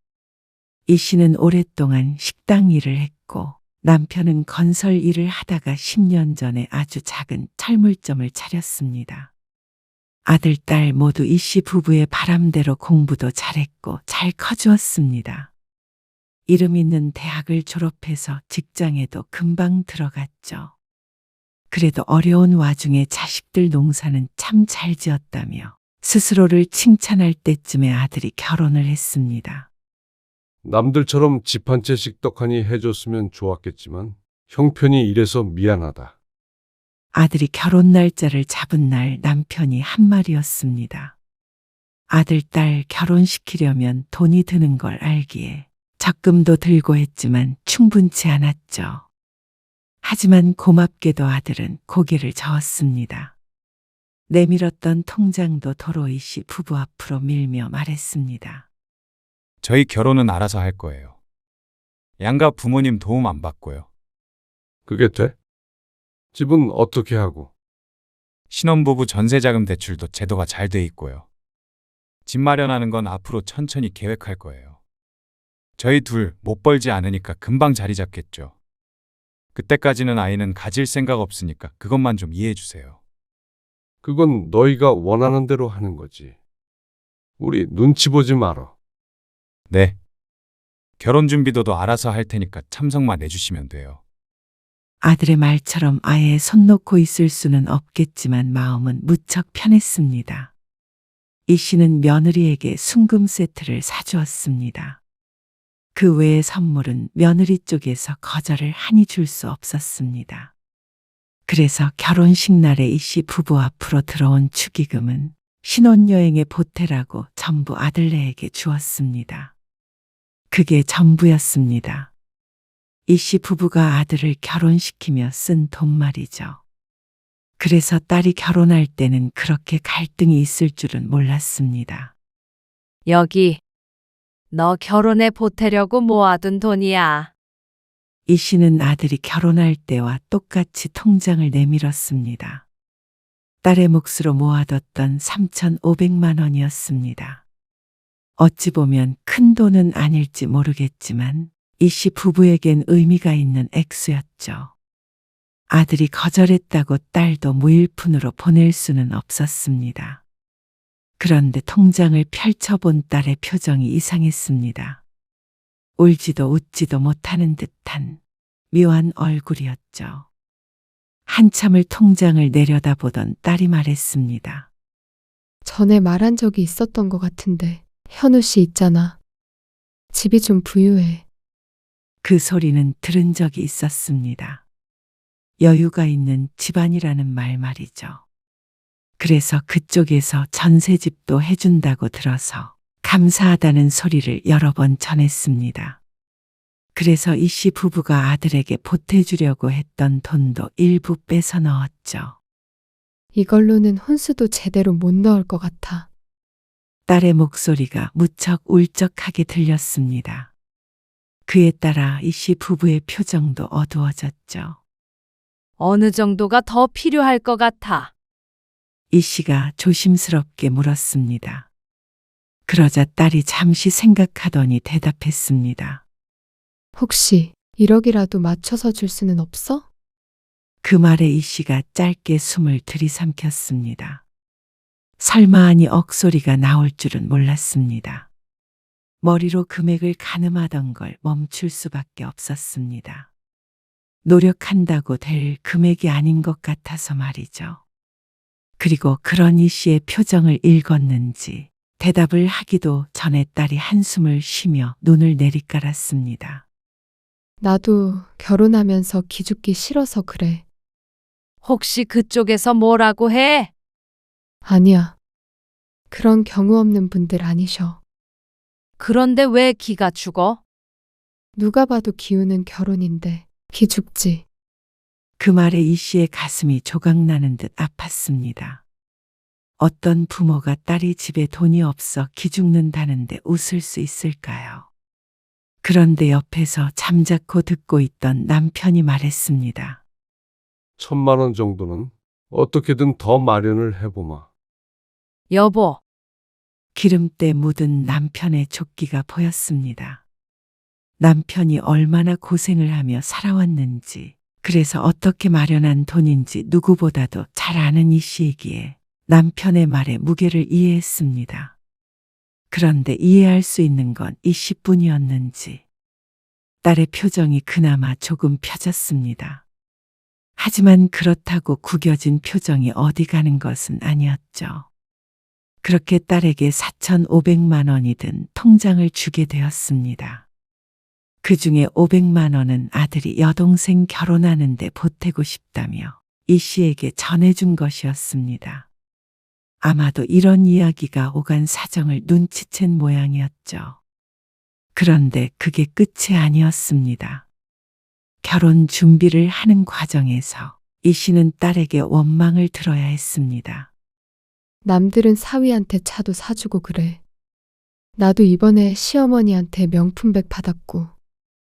이 씨는 오랫동안 식당 일을 했고 남편은 건설 일을 하다가 10년 전에 아주 작은 철물점을 차렸습니다. 아들, 딸 모두 이 씨 부부의 바람대로 공부도 잘했고 잘 커주었습니다. 이름 있는 대학을 졸업해서 직장에도 금방 들어갔죠. 그래도 어려운 와중에 자식들 농사는 참 잘 지었다며 스스로를 칭찬할 때쯤에 아들이 결혼을 했습니다. 남들처럼 집 한 채씩 떡하니 해줬으면 좋았겠지만 형편이 이래서 미안하다. 아들이 결혼 날짜를 잡은 날 남편이 한 말이었습니다. 아들, 딸 결혼시키려면 돈이 드는 걸 알기에 적금도 들고 했지만 충분치 않았죠. 하지만 고맙게도 아들은 고개를 저었습니다. 내밀었던 통장도 도로 이 씨 부부 앞으로 밀며 말했습니다. 저희 결혼은 알아서 할 거예요. 양가 부모님 도움 안 받고요. 그게 돼? 집은 어떻게 하고? 신혼부부 전세자금 대출도 제도가 잘 돼 있고요. 집 마련하는 건 앞으로 천천히 계획할 거예요. 저희 둘 못 벌지 않으니까 금방 자리 잡겠죠. 그때까지는 아이는 가질 생각 없으니까 그것만 좀 이해해 주세요. 그건 너희가 원하는 대로 하는 거지. 우리 눈치 보지 말어. 네. 결혼 준비도도 알아서 할 테니까 참석만 해주시면 돼요. 아들의 말처럼 아예 손 놓고 있을 수는 없겠지만 마음은 무척 편했습니다. 이 씨는 며느리에게 순금 세트를 사주었습니다. 그 외의 선물은 며느리 쪽에서 거절을 하니 줄 수 없었습니다. 그래서 결혼식 날에 이 씨 부부 앞으로 들어온 축의금은 신혼여행의 보태라고 전부 아들네에게 주었습니다. 그게 전부였습니다. 이 씨 부부가 아들을 결혼시키며 쓴 돈 말이죠. 그래서 딸이 결혼할 때는 그렇게 갈등이 있을 줄은 몰랐습니다. 여기, 너 결혼에 보태려고 모아둔 돈이야. 이 씨는 아들이 결혼할 때와 똑같이 통장을 내밀었습니다. 딸의 몫으로 모아뒀던 3,500만 원이었습니다. 어찌 보면 큰 돈은 아닐지 모르겠지만 이 씨 부부에겐 의미가 있는 액수였죠. 아들이 거절했다고 딸도 무일푼으로 보낼 수는 없었습니다. 그런데 통장을 펼쳐본 딸의 표정이 이상했습니다. 울지도 웃지도 못하는 듯한 묘한 얼굴이었죠. 한참을 통장을 내려다보던 딸이 말했습니다. 전에 말한 적이 있었던 것 같은데 현우 씨 있잖아. 집이 좀 부유해. 그 소리는 들은 적이 있었습니다. 여유가 있는 집안이라는 말 말이죠. 그래서 그쪽에서 전세집도 해준다고 들어서 감사하다는 소리를 여러 번 전했습니다. 그래서 이 씨 부부가 아들에게 보태주려고 했던 돈도 일부 빼서 넣었죠. 이걸로는 혼수도 제대로 못 넣을 것 같아. 딸의 목소리가 무척 울적하게 들렸습니다. 그에 따라 이 씨 부부의 표정도 어두워졌죠. 어느 정도가 더 필요할 것 같아. 이 씨가 조심스럽게 물었습니다. 그러자 딸이 잠시 생각하더니 대답했습니다. 혹시 1억이라도 맞춰서 줄 수는 없어? 그 말에 이 씨가 짧게 숨을 들이삼켰습니다. 설마 하니 억소리가 나올 줄은 몰랐습니다. 머리로 금액을 가늠하던 걸 멈출 수밖에 없었습니다. 노력한다고 될 금액이 아닌 것 같아서 말이죠. 그리고 그런 이 씨의 표정을 읽었는지 대답을 하기도 전에 딸이 한숨을 쉬며 눈을 내리깔았습니다. 나도 결혼하면서 기죽기 싫어서 그래. 혹시 그쪽에서 뭐라고 해? 아니야. 그런 경우 없는 분들 아니셔. 그런데 왜 기가 죽어? 누가 봐도 기우는 결혼인데 기죽지. 그 말에 이 씨의 가슴이 조각나는 듯 아팠습니다. 어떤 부모가 딸이 집에 돈이 없어 기죽는다는데 웃을 수 있을까요? 그런데 옆에서 잠자코 듣고 있던 남편이 말했습니다. 1,000만 원 정도는 어떻게든 더 마련을 해보마. 여보, 기름때 묻은 남편의 족기가 보였습니다. 남편이 얼마나 고생을 하며 살아왔는지, 그래서 어떻게 마련한 돈인지 누구보다도 잘 아는 이 씨이기에 남편의 말에 무게를 이해했습니다. 그런데 이해할 수 있는 건 이 씨뿐이었는지 딸의 표정이 그나마 조금 펴졌습니다. 하지만 그렇다고 구겨진 표정이 어디 가는 것은 아니었죠. 그렇게 딸에게 4,500만 원이 든 통장을 주게 되었습니다. 그 중에 500만 원은 아들이 여동생 결혼하는데 보태고 싶다며 이 씨에게 전해준 것이었습니다. 아마도 이런 이야기가 오간 사정을 눈치챈 모양이었죠. 그런데 그게 끝이 아니었습니다. 결혼 준비를 하는 과정에서 이 씨는 딸에게 원망을 들어야 했습니다. 남들은 사위한테 차도 사주고 그래. 나도 이번에 시어머니한테 명품백 받았고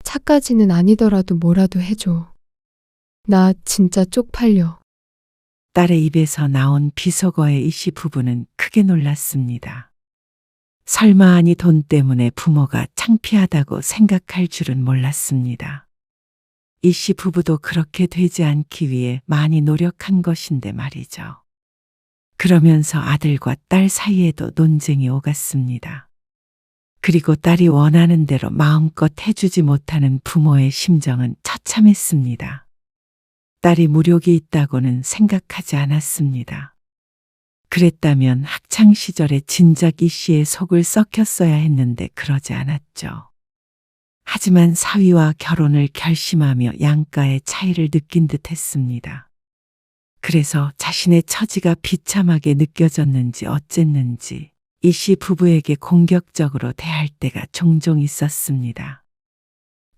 차까지는 아니더라도 뭐라도 해줘. 나 진짜 쪽팔려. 딸의 입에서 나온 비속어에 이 씨 부부는 크게 놀랐습니다. 설마 하니 돈 때문에 부모가 창피하다고 생각할 줄은 몰랐습니다. 이 씨 부부도 그렇게 되지 않기 위해 많이 노력한 것인데 말이죠. 그러면서 아들과 딸 사이에도 논쟁이 오갔습니다. 그리고 딸이 원하는 대로 마음껏 해주지 못하는 부모의 심정은 처참했습니다. 딸이 무력이 있다고는 생각하지 않았습니다. 그랬다면 학창시절에 진작 이 씨의 속을 썩혔어야 했는데 그러지 않았죠. 하지만 사위와 결혼을 결심하며 양가의 차이를 느낀 듯 했습니다. 그래서 자신의 처지가 비참하게 느껴졌는지 어쨌는지 이 씨 부부에게 공격적으로 대할 때가 종종 있었습니다.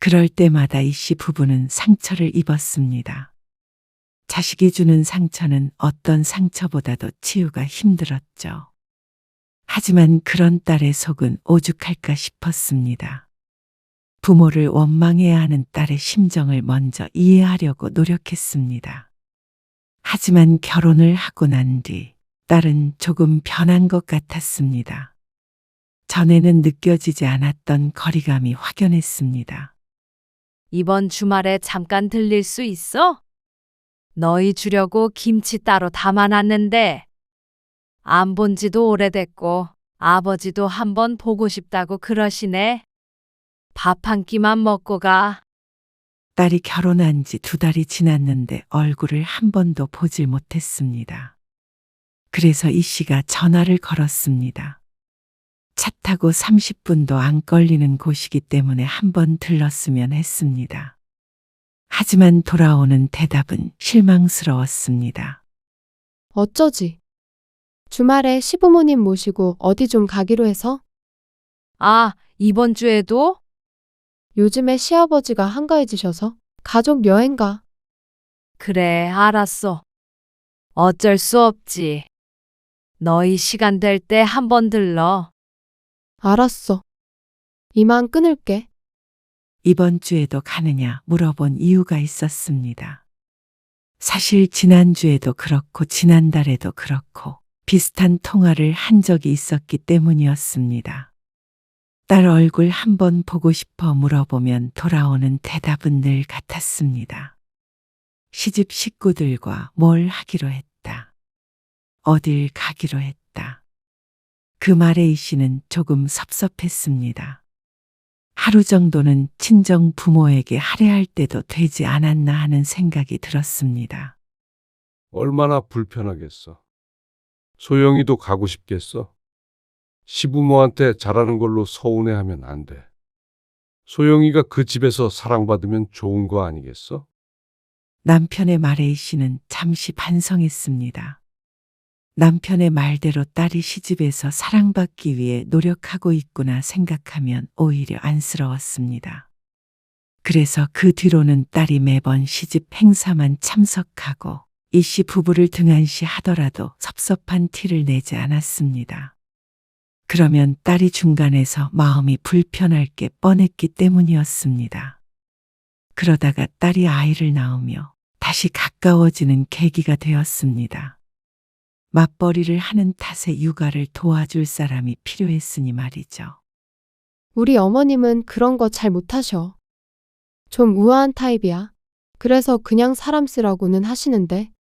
그럴 때마다 이 씨 부부는 상처를 입었습니다. 자식이 주는 상처는 어떤 상처보다도 치유가 힘들었죠. 하지만 그런 딸의 속은 오죽할까 싶었습니다. 부모를 원망해야 하는 딸의 심정을 먼저 이해하려고 노력했습니다. 하지만 결혼을 하고 난 뒤 딸은 조금 변한 것 같았습니다. 전에는 느껴지지 않았던 거리감이 확연했습니다. 이번 주말에 잠깐 들릴 수 있어? 너희 주려고 김치 따로 담아놨는데 안 본 지도 오래됐고 아버지도 한번 보고 싶다고 그러시네. 밥 한 끼만 먹고 가. 딸이 결혼한 지 2달이 지났는데 얼굴을 한 번도 보질 못했습니다. 그래서 이 씨가 전화를 걸었습니다. 차 타고 30분도 안 걸리는 곳이기 때문에 한번 들렀으면 했습니다. 하지만 돌아오는 대답은 실망스러웠습니다. 어쩌지? 주말에 시부모님 모시고 어디 좀 가기로 해서? 아, 이번 주에도? 요즘에 시아버지가 한가해지셔서 가족 여행 가. 그래, 알았어. 어쩔 수 없지. 너희 시간 될 때 한번 들러. 알았어. 이만 끊을게. 이번 주에도 가느냐 물어본 이유가 있었습니다. 사실 지난주에도 그렇고 지난달에도 그렇고 비슷한 통화를 한 적이 있었기 때문이었습니다. 딸 얼굴 한번 보고 싶어 물어보면 돌아오는 대답은 늘 같았습니다. 시집 식구들과 뭘 하기로 했다. 어딜 가기로 했다. 그 말에 이 씨는 조금 섭섭했습니다. 하루 정도는 친정 부모에게 할애할 때도 되지 않았나 하는 생각이 들었습니다. 얼마나 불편하겠어. 소영이도 가고 싶겠어. 시부모한테 잘하는 걸로 서운해하면 안 돼. 소영이가 그 집에서 사랑받으면 좋은 거 아니겠어? 남편의 말에 이 씨는 잠시 반성했습니다. 남편의 말대로 딸이 시집에서 사랑받기 위해 노력하고 있구나 생각하면 오히려 안쓰러웠습니다. 그래서 그 뒤로는 딸이 매번 시집 행사만 참석하고 이 씨 부부를 등한시 하더라도 섭섭한 티를 내지 않았습니다. 그러면 딸이 중간에서 마음이 불편할 게 뻔했기 때문이었습니다. 그러다가 딸이 아이를 낳으며 다시 가까워지는 계기가 되었습니다. 맞벌이를 하는 탓에 육아를 도와줄 사람이 필요했으니 말이죠. 우리 어머님은 그런 거 잘 못하셔. 좀 우아한 타입이야. 그래서 그냥 사람 쓰라고는 하시는데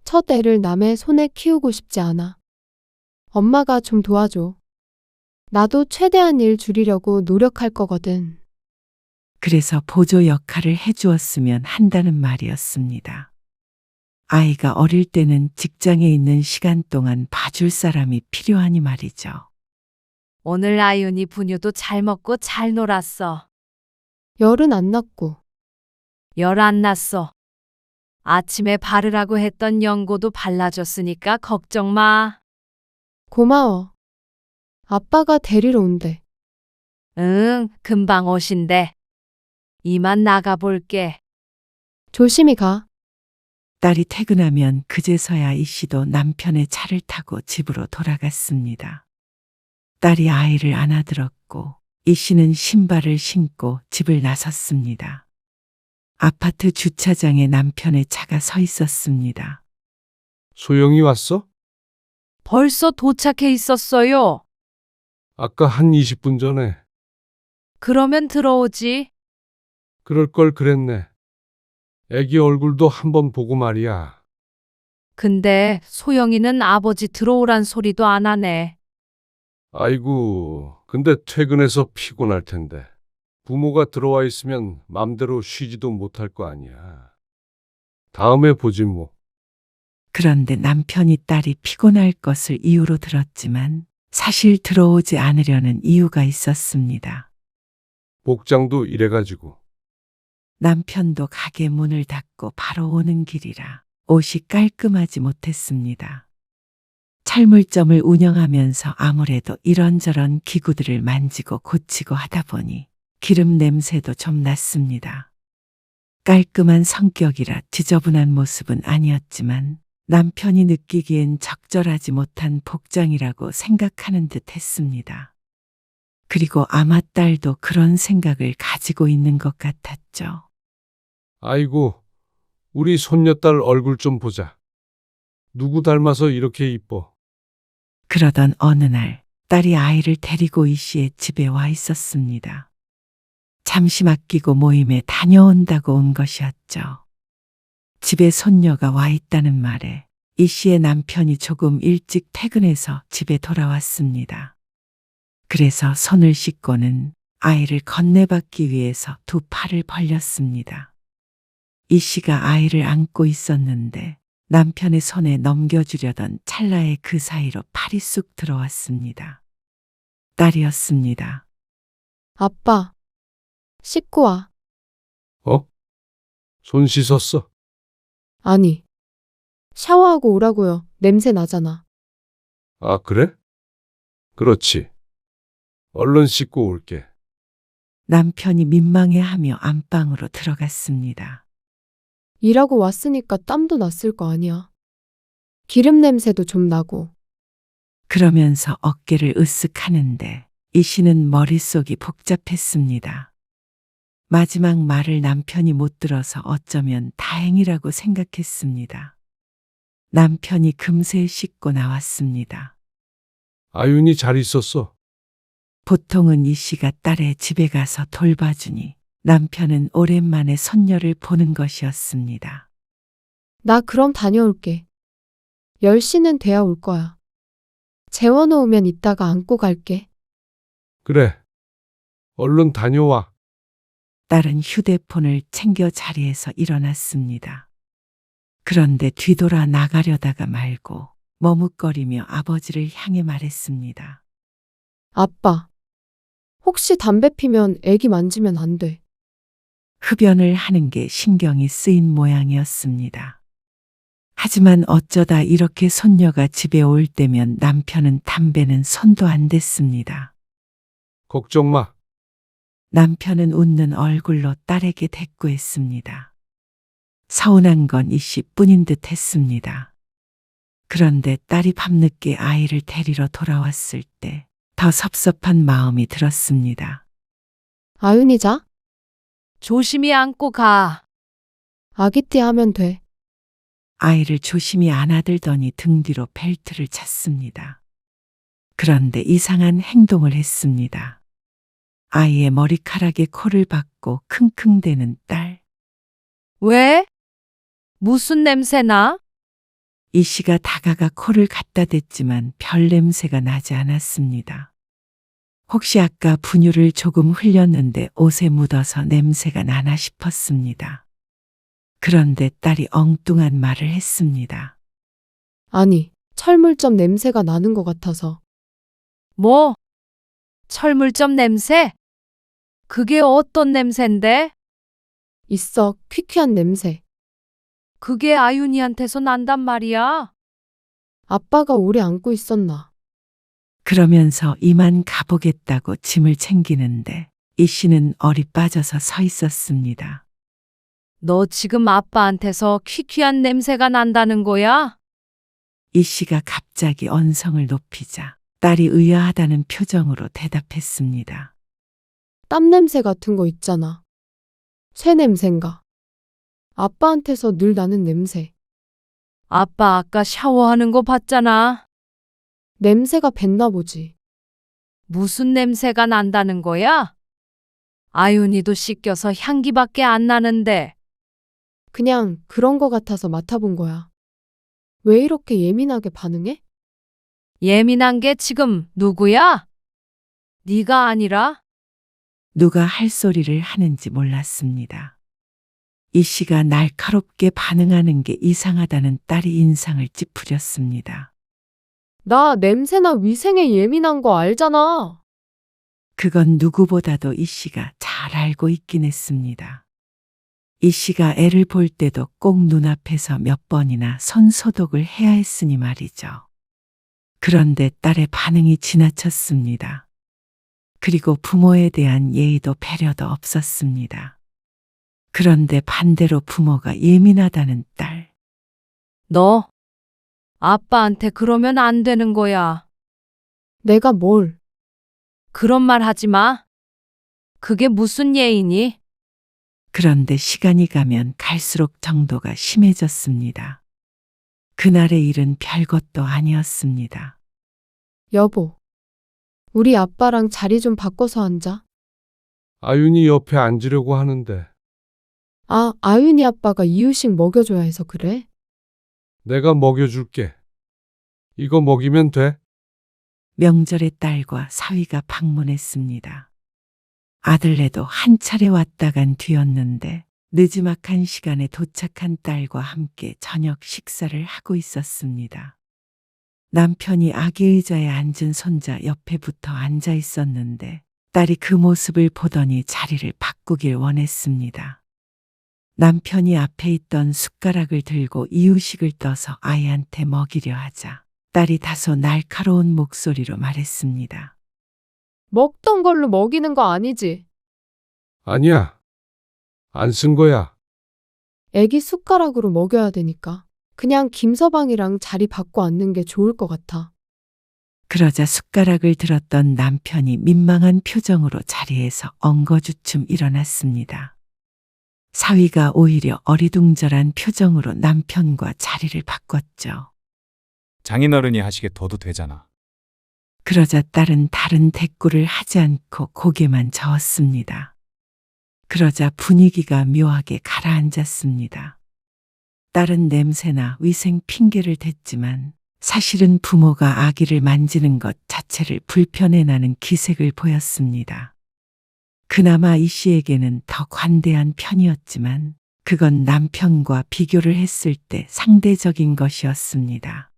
첫 애를 남의 손에 키우고 싶지 않아. 엄마가 좀 도와줘. 나도 최대한 일 줄이려고 노력할 거거든. 그래서 보조 역할을 해주었으면 한다는 말이었습니다. 아이가 어릴 때는 직장에 있는 시간 동안 봐줄 사람이 필요하니 말이죠. 오늘 아윤이 분유도 잘 먹고 잘 놀았어. 열은 안 났고. 열 안 났어. 아침에 바르라고 했던 연고도 발라줬으니까 걱정 마. 고마워. 아빠가 데리러 온대. 응, 금방 오신대. 이만 나가볼게. 조심히 가. 딸이 퇴근하면 그제서야 이 씨도 남편의 차를 타고 집으로 돌아갔습니다. 딸이 아이를 안아들었고 이 씨는 신발을 신고 집을 나섰습니다. 아파트 주차장에 남편의 차가 서 있었습니다. 소영이 왔어? 벌써 도착해 있었어요. 아까 한 20분 전에. 그러면 들어오지. 그럴 걸 그랬네. 애기 얼굴도 한번 보고 말이야. 근데 소영이는 아버지 들어오란 소리도 안 하네. 아이고, 근데 퇴근해서 피곤할 텐데. 부모가 들어와 있으면 맘대로 쉬지도 못할 거 아니야. 다음에 보지 뭐. 그런데 남편이 딸이 피곤할 것을 이유로 들었지만 사실 들어오지 않으려는 이유가 있었습니다. 복장도 이래가지고. 남편도 가게 문을 닫고 바로 오는 길이라 옷이 깔끔하지 못했습니다. 철물점을 운영하면서 아무래도 이런저런 기구들을 만지고 고치고 하다 보니 기름 냄새도 좀 났습니다. 깔끔한 성격이라 지저분한 모습은 아니었지만 남편이 느끼기엔 적절하지 못한 복장이라고 생각하는 듯 했습니다. 그리고 아마 딸도 그런 생각을 가지고 있는 것 같았죠. 아이고, 우리 손녀딸 얼굴 좀 보자. 누구 닮아서 이렇게 이뻐? 그러던 어느 날 딸이 아이를 데리고 이 씨의 집에 와 있었습니다. 잠시 맡기고 모임에 다녀온다고 온 것이었죠. 집에 손녀가 와 있다는 말에 이 씨의 남편이 조금 일찍 퇴근해서 집에 돌아왔습니다. 그래서 손을 씻고는 아이를 건네받기 위해서 두 팔을 벌렸습니다. 이 씨가 아이를 안고 있었는데 남편의 손에 넘겨주려던 찰나에 그 사이로 팔이 쑥 들어왔습니다. 딸이었습니다. 아빠. 씻고 와. 어? 손 씻었어? 아니. 샤워하고 오라고요. 냄새 나잖아. 아, 그래? 그렇지. 얼른 씻고 올게. 남편이 민망해하며 안방으로 들어갔습니다. 일하고 왔으니까 땀도 났을 거 아니야. 기름 냄새도 좀 나고. 그러면서 어깨를 으쓱 하는데 이 씨는 머릿속이 복잡했습니다. 마지막 말을 남편이 못 들어서 어쩌면 다행이라고 생각했습니다. 남편이 금세 씻고 나왔습니다. 아윤이 잘 있었어. 보통은 이 씨가 딸의 집에 가서 돌봐주니 남편은 오랜만에 손녀를 보는 것이었습니다. 나 그럼 다녀올게. 10시는 돼야 올 거야. 재워놓으면 이따가 안고 갈게. 그래. 얼른 다녀와. 딸은 휴대폰을 챙겨 자리에서 일어났습니다. 그런데 뒤돌아 나가려다가 말고 머뭇거리며 아버지를 향해 말했습니다. 아빠. 혹시 담배 피면 애기 만지면 안 돼. 흡연을 하는 게 신경이 쓰인 모양이었습니다. 하지만 어쩌다 이렇게 손녀가 집에 올 때면 남편은 담배는 손도 안 댔습니다. 걱정 마. 남편은 웃는 얼굴로 딸에게 대꾸했습니다. 서운한 건 이 씨뿐인 듯 했습니다. 그런데 딸이 밤늦게 아이를 데리러 돌아왔을 때 더 섭섭한 마음이 들었습니다. 아윤이 자? 조심히 안고 가. 아기띠 하면 돼. 아이를 조심히 안아들더니 등 뒤로 벨트를 찼습니다. 그런데 이상한 행동을 했습니다. 아이의 머리카락에 코를 박고 킁킁대는 딸. 왜? 무슨 냄새나? 이 씨가 다가가 코를 갖다 댔지만 별 냄새가 나지 않았습니다. 혹시 아까 분유를 조금 흘렸는데 옷에 묻어서 냄새가 나나 싶었습니다. 그런데 딸이 엉뚱한 말을 했습니다. 아니, 철물점 냄새가 나는 것 같아서. 뭐? 철물점 냄새? 그게 어떤 냄새인데? 있어, 퀴퀴한 냄새. 그게 아윤이한테서 난단 말이야. 아빠가 오래 안고 있었나. 그러면서 이만 가보겠다고 짐을 챙기는데 이 씨는 얼이 빠져서 서 있었습니다. 너 지금 아빠한테서 퀴퀴한 냄새가 난다는 거야? 이 씨가 갑자기 언성을 높이자 딸이 의아하다는 표정으로 대답했습니다. 땀 냄새 같은 거 있잖아. 쇠 냄새인가. 아빠한테서 늘 나는 냄새. 아빠 아까 샤워하는 거 봤잖아. 냄새가 뱄나 보지. 무슨 냄새가 난다는 거야? 아윤이도 씻겨서 향기밖에 안 나는데. 그냥 그런 거 같아서 맡아본 거야. 왜 이렇게 예민하게 반응해? 예민한 게 지금 누구야? 네가 아니라? 누가 할 소리를 하는지 몰랐습니다. 이 씨가 날카롭게 반응하는 게 이상하다는 딸이 인상을 찌푸렸습니다. 나 냄새나 위생에 예민한 거 알잖아. 그건 누구보다도 이 씨가 잘 알고 있긴 했습니다. 이 씨가 애를 볼 때도 꼭 눈앞에서 몇 번이나 손 소독을 해야 했으니 말이죠. 그런데 딸의 반응이 지나쳤습니다. 그리고 부모에 대한 예의도 배려도 없었습니다. 그런데 반대로 부모가 예민하다는 딸. 너 아빠한테 그러면 안 되는 거야. 내가 뭘? 그런 말 하지 마. 그게 무슨 예의니? 그런데 시간이 가면 갈수록 정도가 심해졌습니다. 그날의 일은 별것도 아니었습니다. 여보. 우리 아빠랑 자리 좀 바꿔서 앉아. 아윤이 옆에 앉으려고 하는데 아, 아윤이 아빠가 이유식 먹여줘야 해서 그래? 내가 먹여줄게. 이거 먹이면 돼. 명절에 딸과 사위가 방문했습니다. 아들네도 한 차례 왔다 간 뒤였는데 늦지막한 시간에 도착한 딸과 함께 저녁 식사를 하고 있었습니다. 남편이 아기 의자에 앉은 손자 옆에 붙어 앉아 있었는데 딸이 그 모습을 보더니 자리를 바꾸길 원했습니다. 남편이 앞에 있던 숟가락을 들고 이유식을 떠서 아이한테 먹이려 하자 딸이 다소 날카로운 목소리로 말했습니다. 먹던 걸로 먹이는 거 아니지? 아니야. 안 쓴 거야. 애기 숟가락으로 먹여야 되니까. 그냥 김서방이랑 자리 바꿔 앉는 게 좋을 것 같아. 그러자 숟가락을 들었던 남편이 민망한 표정으로 자리에서 엉거주춤 일어났습니다. 사위가 오히려 어리둥절한 표정으로 남편과 자리를 바꿨죠. 장인어른이 하시게 둬도 되잖아. 그러자 딸은 다른 대꾸를 하지 않고 고개만 저었습니다. 그러자 분위기가 묘하게 가라앉았습니다. 딸은 냄새나 위생 핑계를 댔지만 사실은 부모가 아기를 만지는 것 자체를 불편해하는 기색을 보였습니다. 그나마 이 씨에게는 더 관대한 편이었지만 그건 남편과 비교를 했을 때 상대적인 것이었습니다.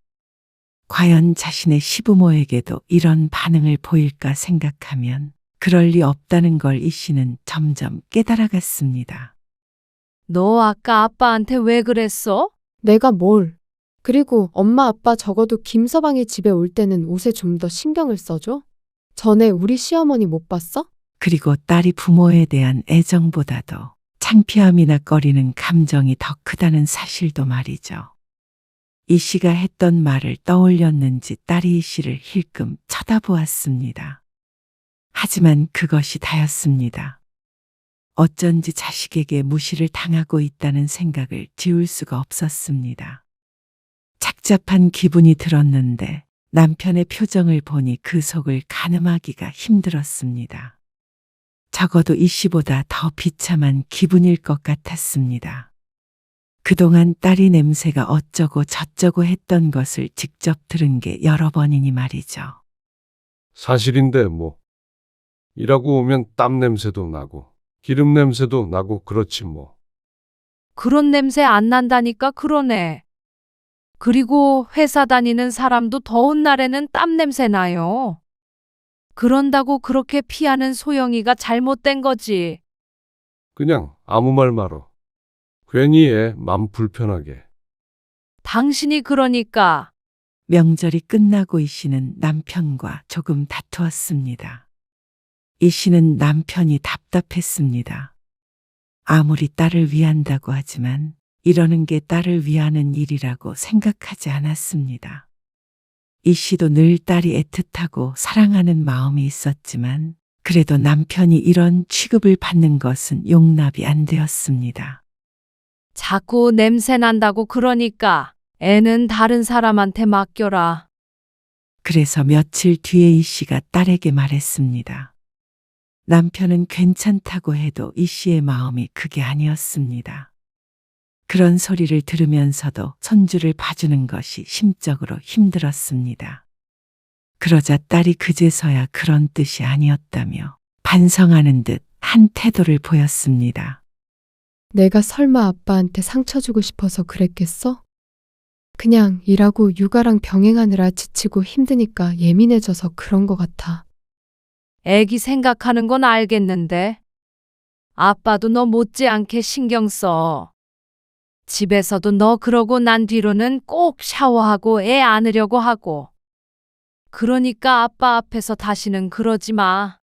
과연 자신의 시부모에게도 이런 반응을 보일까 생각하면 그럴 리 없다는 걸 이 씨는 점점 깨달아갔습니다. 너 아까 아빠한테 왜 그랬어? 내가 뭘. 그리고 엄마 아빠 적어도 김서방이 집에 올 때는 옷에 좀 더 신경을 써줘? 전에 우리 시어머니 못 봤어? 그리고 딸이 부모에 대한 애정보다도 창피함이나 꺼리는 감정이 더 크다는 사실도 말이죠. 이 씨가 했던 말을 떠올렸는지 딸이 이 씨를 힐끔 쳐다보았습니다. 하지만 그것이 다였습니다. 어쩐지 자식에게 무시를 당하고 있다는 생각을 지울 수가 없었습니다. 착잡한 기분이 들었는데 남편의 표정을 보니 그 속을 가늠하기가 힘들었습니다. 적어도 이 씨보다 더 비참한 기분일 것 같았습니다. 그동안 딸이 냄새가 어쩌고 저쩌고 했던 것을 직접 들은 게 여러 번이니 말이죠. 사실인데 뭐. 일하고 오면 땀 냄새도 나고 기름 냄새도 나고 그렇지 뭐. 그런 냄새 안 난다니까 그러네. 그리고 회사 다니는 사람도 더운 날에는 땀 냄새 나요. 그런다고 그렇게 피하는 소영이가 잘못된 거지. 그냥 아무 말 말어. 괜히 애 맘 불편하게. 당신이 그러니까. 명절이 끝나고 이 씨는 남편과 조금 다투었습니다. 이 씨는 남편이 답답했습니다. 아무리 딸을 위한다고 하지만 이러는 게 딸을 위하는 일이라고 생각하지 않았습니다. 이 씨도 늘 딸이 애틋하고 사랑하는 마음이 있었지만 그래도 남편이 이런 취급을 받는 것은 용납이 안 되었습니다. 자꾸 냄새 난다고 그러니까 애는 다른 사람한테 맡겨라. 그래서 며칠 뒤에 이 씨가 딸에게 말했습니다. 남편은 괜찮다고 해도 이 씨의 마음이 그게 아니었습니다. 그런 소리를 들으면서도 손주를 봐주는 것이 심적으로 힘들었습니다. 그러자 딸이 그제서야 그런 뜻이 아니었다며 반성하는 듯 한 태도를 보였습니다. 내가 설마 아빠한테 상처 주고 싶어서 그랬겠어? 그냥 일하고 육아랑 병행하느라 지치고 힘드니까 예민해져서 그런 것 같아. 애기 생각하는 건 알겠는데. 아빠도 너 못지않게 신경 써. 집에서도 너 그러고 난 뒤로는 꼭 샤워하고 애 안으려고 하고. 그러니까 아빠 앞에서 다시는 그러지 마.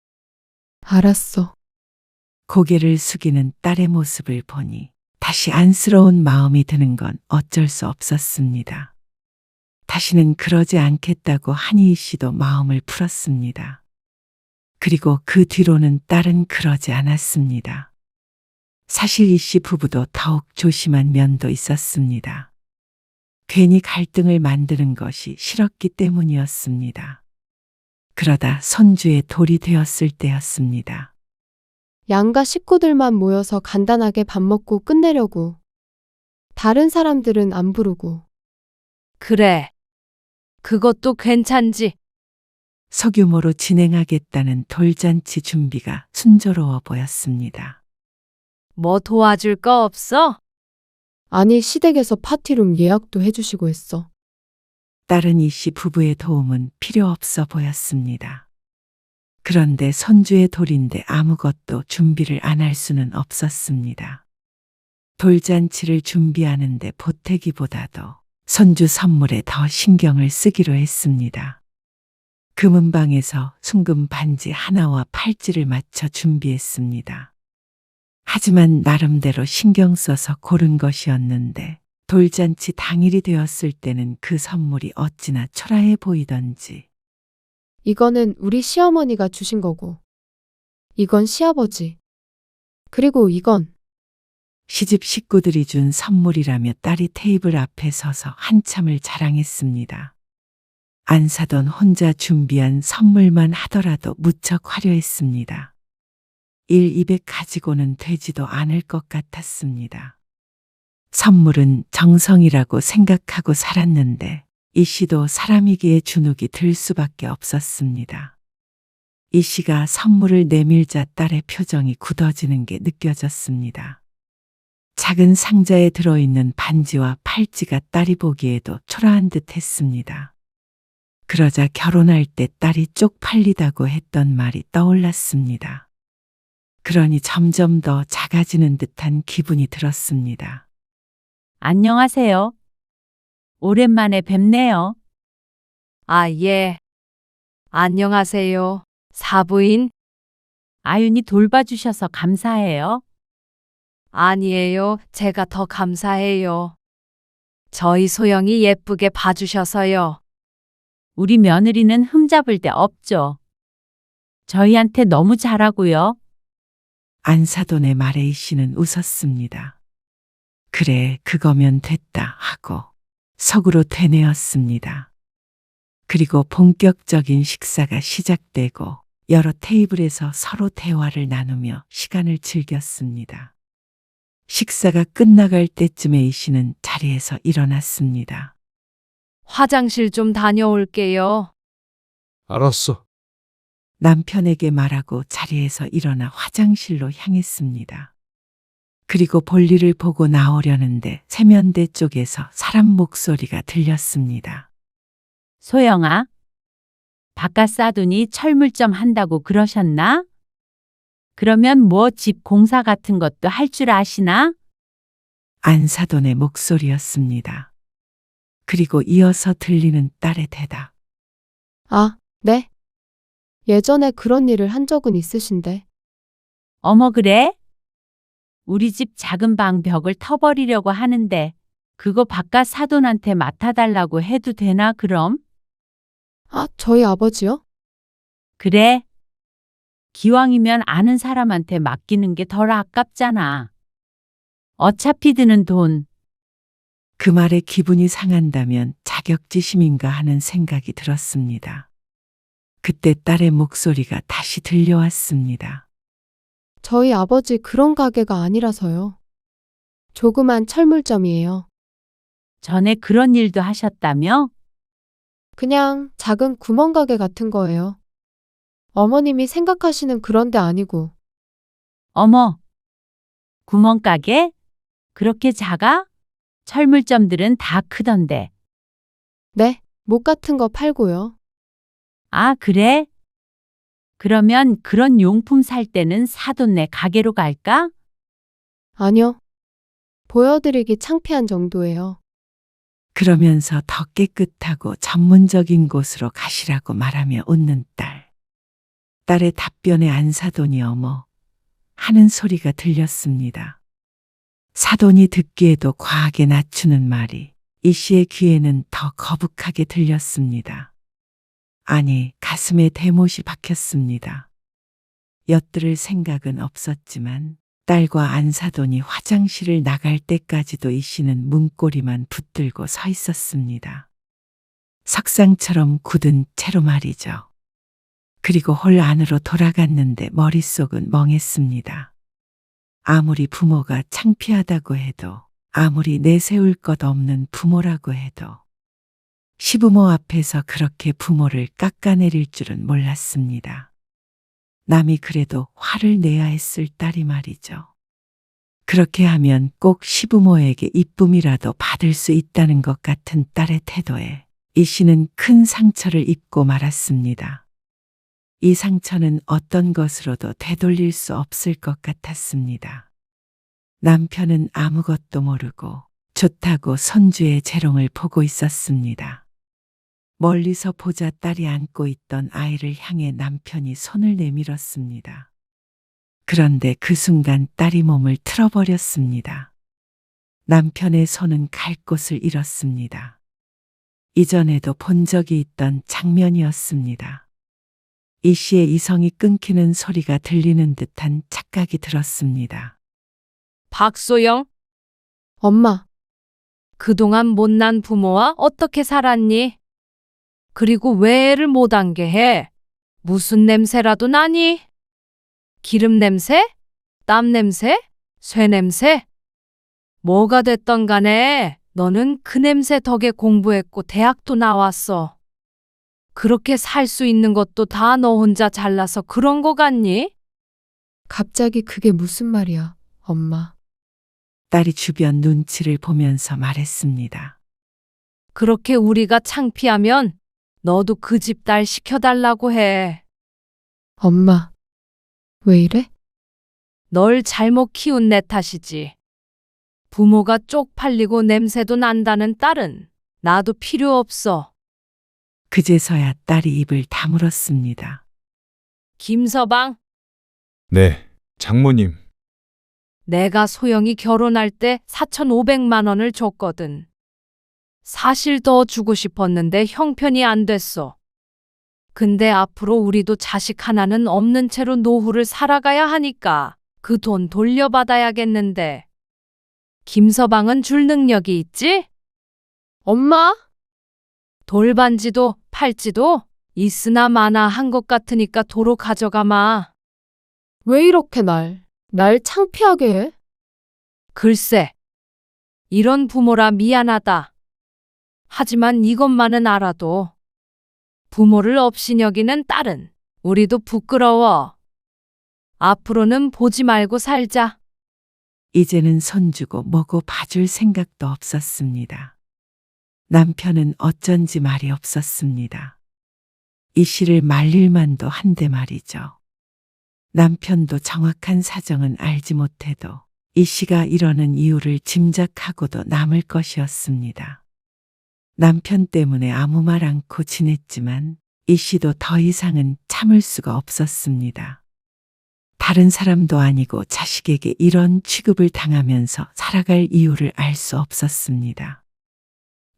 알았어. 고개를 숙이는 딸의 모습을 보니 다시 안쓰러운 마음이 드는 건 어쩔 수 없었습니다. 다시는 그러지 않겠다고 한희희 씨도 마음을 풀었습니다. 그리고 그 뒤로는 딸은 그러지 않았습니다. 사실 이 씨 부부도 더욱 조심한 면도 있었습니다. 괜히 갈등을 만드는 것이 싫었기 때문이었습니다. 그러다 손주의 돌이 되었을 때였습니다. 양가 식구들만 모여서 간단하게 밥 먹고 끝내려고. 다른 사람들은 안 부르고. 그래. 그것도 괜찮지. 소규모로 진행하겠다는 돌잔치 준비가 순조로워 보였습니다. 뭐 도와줄 거 없어? 아니 시댁에서 파티룸 예약도 해주시고 했어. 딸은 이 씨 부부의 도움은 필요 없어 보였습니다. 그런데 손주의 돌인데 아무것도 준비를 안 할 수는 없었습니다. 돌잔치를 준비하는데 보태기보다도 손주 선물에 더 신경을 쓰기로 했습니다. 금은방에서 순금 반지 하나와 팔찌를 맞춰 준비했습니다. 하지만 나름대로 신경 써서 고른 것이었는데 돌잔치 당일이 되었을 때는 그 선물이 어찌나 초라해 보이던지 이거는 우리 시어머니가 주신 거고, 이건 시아버지. 그리고 이건 시집 식구들이 준 선물이라며 딸이 테이블 앞에 서서 한참을 자랑했습니다. 안사돈 혼자 준비한 선물만 하더라도 무척 화려했습니다. 200 가지고는 되지도 않을 것 같았습니다. 선물은 정성이라고 생각하고 살았는데 이 씨도 사람이기에 주눅이 들 수밖에 없었습니다. 이 씨가 선물을 내밀자 딸의 표정이 굳어지는 게 느껴졌습니다. 작은 상자에 들어있는 반지와 팔찌가 딸이 보기에도 초라한 듯 했습니다. 그러자 결혼할 때 딸이 쪽팔리다고 했던 말이 떠올랐습니다. 그러니 점점 더 작아지는 듯한 기분이 들었습니다. 안녕하세요. 오랜만에 뵙네요. 아, 예. 안녕하세요. 사부인? 아윤이 돌봐주셔서 감사해요. 아니에요. 제가 더 감사해요. 저희 소영이 예쁘게 봐주셔서요. 우리 며느리는 흠잡을 데 없죠. 저희한테 너무 잘하고요. 안사돈의 말에 이 씨는 웃었습니다. 그래, 그거면 됐다 하고 속으로 되뇌었습니다. 그리고 본격적인 식사가 시작되고 여러 테이블에서 서로 대화를 나누며 시간을 즐겼습니다. 식사가 끝나갈 때쯤에 이 씨는 자리에서 일어났습니다. 화장실 좀 다녀올게요. 알았어. 남편에게 말하고 자리에서 일어나 화장실로 향했습니다. 그리고 볼일을 보고 나오려는데 세면대 쪽에서 사람 목소리가 들렸습니다. 소영아, 바깥 싸두니 철물점 한다고 그러셨나? 그러면 뭐 집 공사 같은 것도 할 줄 아시나? 안사돈의 목소리였습니다. 그리고 이어서 들리는 딸의 대답. 아, 네. 예전에 그런 일을 한 적은 있으신데. 어머, 그래? 우리 집 작은 방 벽을 터버리려고 하는데 그거 바깥 사돈한테 맡아달라고 해도 되나 그럼? 아, 저희 아버지요? 그래. 기왕이면 아는 사람한테 맡기는 게 덜 아깝잖아. 어차피 드는 돈. 그 말에 기분이 상한다면 자격지심인가 하는 생각이 들었습니다. 그때 딸의 목소리가 다시 들려왔습니다. 저희 아버지 그런 가게가 아니라서요. 조그만 철물점이에요. 전에 그런 일도 하셨다며? 그냥 작은 구멍가게 같은 거예요. 어머님이 생각하시는 그런 데 아니고. 어머, 구멍가게? 그렇게 작아? 철물점들은 다 크던데. 네, 목 같은 거 팔고요. 아, 그래? 그러면 그런 용품 살 때는 사돈네 가게로 갈까? 아니요. 보여드리기 창피한 정도예요. 그러면서 더 깨끗하고 전문적인 곳으로 가시라고 말하며 웃는 딸. 딸의 답변에 안사돈이 어머 하는 소리가 들렸습니다. 사돈이 듣기에도 과하게 낮추는 말이 이 씨의 귀에는 더 거북하게 들렸습니다. 아니, 가슴에 대못이 박혔습니다. 엿들을 생각은 없었지만 딸과 안사돈이 화장실을 나갈 때까지도 이 씨는 문고리만 붙들고 서 있었습니다. 석상처럼 굳은 채로 말이죠. 그리고 홀 안으로 돌아갔는데 머릿속은 멍했습니다. 아무리 부모가 창피하다고 해도, 아무리 내세울 것 없는 부모라고 해도 시부모 앞에서 그렇게 부모를 깎아내릴 줄은 몰랐습니다. 남이 그래도 화를 내야 했을 딸이 말이죠. 그렇게 하면 꼭 시부모에게 이쁨이라도 받을 수 있다는 것 같은 딸의 태도에 이 씨는 큰 상처를 입고 말았습니다. 이 상처는 어떤 것으로도 되돌릴 수 없을 것 같았습니다. 남편은 아무것도 모르고 좋다고 손주의 재롱을 보고 있었습니다. 멀리서 보자 딸이 안고 있던 아이를 향해 남편이 손을 내밀었습니다. 그런데 그 순간 딸이 몸을 틀어버렸습니다. 남편의 손은 갈 곳을 잃었습니다. 이전에도 본 적이 있던 장면이었습니다. 이 씨의 이성이 끊기는 소리가 들리는 듯한 착각이 들었습니다. 박소영, 엄마, 그동안 못난 부모와 어떻게 살았니? 그리고 왜 애를 못 안게 해? 무슨 냄새라도 나니? 기름 냄새? 땀 냄새? 쇠 냄새? 뭐가 됐던 간에 너는 그 냄새 덕에 공부했고 대학도 나왔어. 그렇게 살 수 있는 것도 다 너 혼자 잘나서 그런 거 같니? 갑자기 그게 무슨 말이야, 엄마. 딸이 주변 눈치를 보면서 말했습니다. 그렇게 우리가 창피하면 너도 그 집 딸 시켜달라고 해. 엄마, 왜 이래? 널 잘못 키운 내 탓이지. 부모가 쪽팔리고 냄새도 난다는 딸은 나도 필요 없어. 그제서야 딸이 입을 다물었습니다. 김서방, 네, 장모님. 내가 소영이 결혼할 때 4,500만 원을 줬거든. 사실 더 주고 싶었는데 형편이 안 됐어. 근데 앞으로 우리도 자식 하나는 없는 채로 노후를 살아가야 하니까 그 돈 돌려받아야겠는데. 김서방은 줄 능력이 있지? 엄마? 돌반지도 팔찌도 있으나 마나 한 것 같으니까 도로 가져가마. 왜 이렇게 날 창피하게 해? 글쎄, 이런 부모라 미안하다. 하지만 이것만은 알아도 부모를 업신여기는 딸은 우리도 부끄러워. 앞으로는 보지 말고 살자. 이제는 손주고 뭐고 봐줄 생각도 없었습니다. 남편은 어쩐지 말이 없었습니다. 이 씨를 말릴 만도 한데 말이죠. 남편도 정확한 사정은 알지 못해도 이 씨가 이러는 이유를 짐작하고도 남을 것이었습니다. 남편 때문에 아무 말 않고 지냈지만 이 씨도 더 이상은 참을 수가 없었습니다. 다른 사람도 아니고 자식에게 이런 취급을 당하면서 살아갈 이유를 알 수 없었습니다.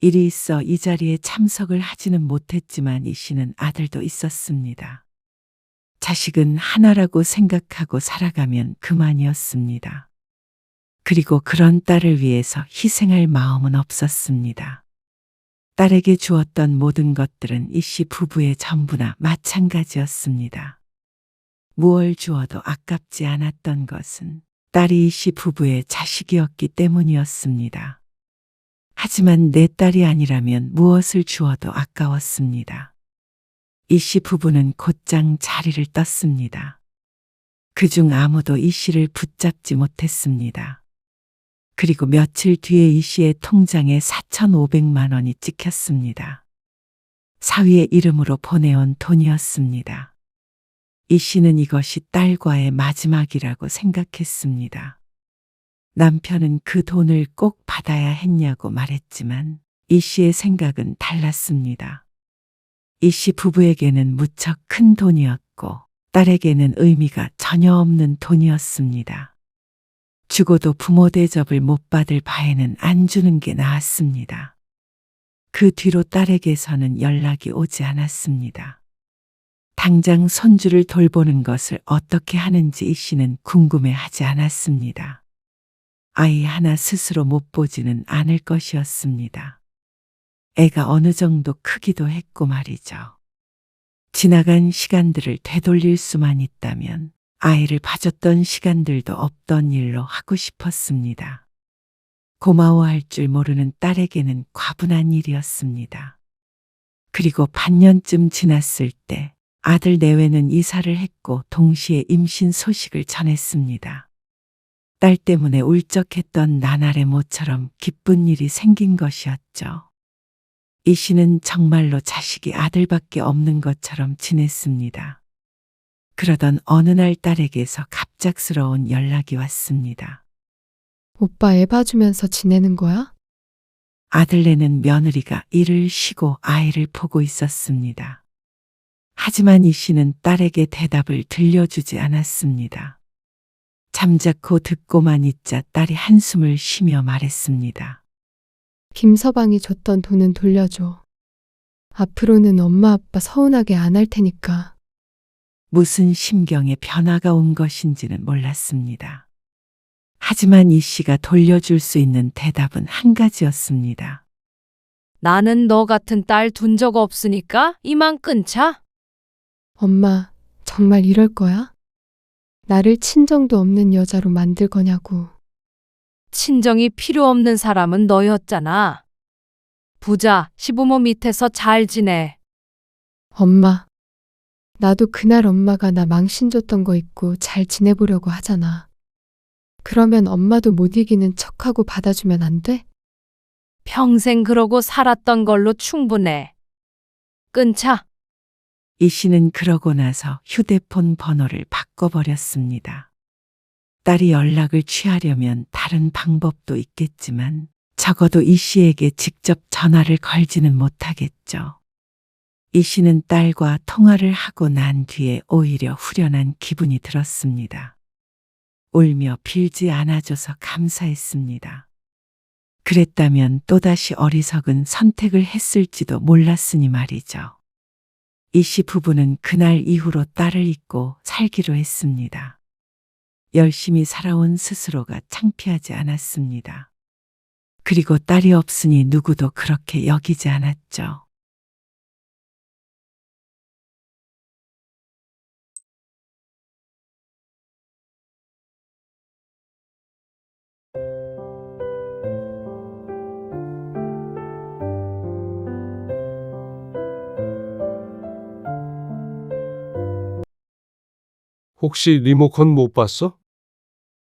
일이 있어 이 자리에 참석을 하지는 못했지만 이 씨는 아들도 있었습니다. 자식은 하나라고 생각하고 살아가면 그만이었습니다. 그리고 그런 딸을 위해서 희생할 마음은 없었습니다. 딸에게 주었던 모든 것들은 이 씨 부부의 전부나 마찬가지였습니다. 무얼 주어도 아깝지 않았던 것은 딸이 이 씨 부부의 자식이었기 때문이었습니다. 하지만 내 딸이 아니라면 무엇을 주어도 아까웠습니다. 이 씨 부부는 곧장 자리를 떴습니다. 그중 아무도 이 씨를 붙잡지 못했습니다. 그리고 며칠 뒤에 이 씨의 통장에 4,500만 원이 찍혔습니다. 사위의 이름으로 보내온 돈이었습니다. 이 씨는 이것이 딸과의 마지막이라고 생각했습니다. 남편은 그 돈을 꼭 받아야 했냐고 말했지만 이 씨의 생각은 달랐습니다. 이 씨 부부에게는 무척 큰 돈이었고 딸에게는 의미가 전혀 없는 돈이었습니다. 죽어도 부모 대접을 못 받을 바에는 안 주는 게 나았습니다. 그 뒤로 딸에게서는 연락이 오지 않았습니다. 당장 손주를 돌보는 것을 어떻게 하는지 이 씨는 궁금해하지 않았습니다. 아이 하나 스스로 못 보지는 않을 것이었습니다. 애가 어느 정도 크기도 했고 말이죠. 지나간 시간들을 되돌릴 수만 있다면 아이를 봐줬던 시간들도 없던 일로 하고 싶었습니다. 고마워할 줄 모르는 딸에게는 과분한 일이었습니다. 그리고 반년쯤 지났을 때 아들 내외는 이사를 했고 동시에 임신 소식을 전했습니다. 딸 때문에 울적했던 나날의 모처럼 기쁜 일이 생긴 것이었죠. 이 씨는 정말로 자식이 아들밖에 없는 것처럼 지냈습니다. 그러던 어느 날 딸에게서 갑작스러운 연락이 왔습니다. 오빠 애 봐주면서 지내는 거야? 아들네는 며느리가 일을 쉬고 아이를 보고 있었습니다. 하지만 이 씨는 딸에게 대답을 들려주지 않았습니다. 잠자코 듣고만 있자 딸이 한숨을 쉬며 말했습니다. 김서방이 줬던 돈은 돌려줘. 앞으로는 엄마 아빠 서운하게 안 할 테니까. 무슨 심경의 변화가 온 것인지는 몰랐습니다. 하지만 이 씨가 돌려줄 수 있는 대답은 한 가지였습니다. 나는 너 같은 딸 둔 적 없으니까 이만 끊자. 엄마, 정말 이럴 거야? 나를 친정도 없는 여자로 만들 거냐고. 친정이 필요 없는 사람은 너였잖아. 부자, 시부모 밑에서 잘 지내. 엄마, 나도 그날 엄마가 나 망신 줬던 거 잊고 잘 지내보려고 하잖아. 그러면 엄마도 못 이기는 척하고 받아주면 안 돼? 평생 그러고 살았던 걸로 충분해. 끊자. 이 씨는 그러고 나서 휴대폰 번호를 바꿔버렸습니다. 딸이 연락을 취하려면 다른 방법도 있겠지만 적어도 이 씨에게 직접 전화를 걸지는 못하겠죠. 이 씨는 딸과 통화를 하고 난 뒤에 오히려 후련한 기분이 들었습니다. 울며 빌지 않아줘서 감사했습니다. 그랬다면 또다시 어리석은 선택을 했을지도 몰랐으니 말이죠. 이 씨 부부는 그날 이후로 딸을 잊고 살기로 했습니다. 열심히 살아온 스스로가 창피하지 않았습니다. 그리고 딸이 없으니 누구도 그렇게 여기지 않았죠. 혹시 리모컨 못 봤어?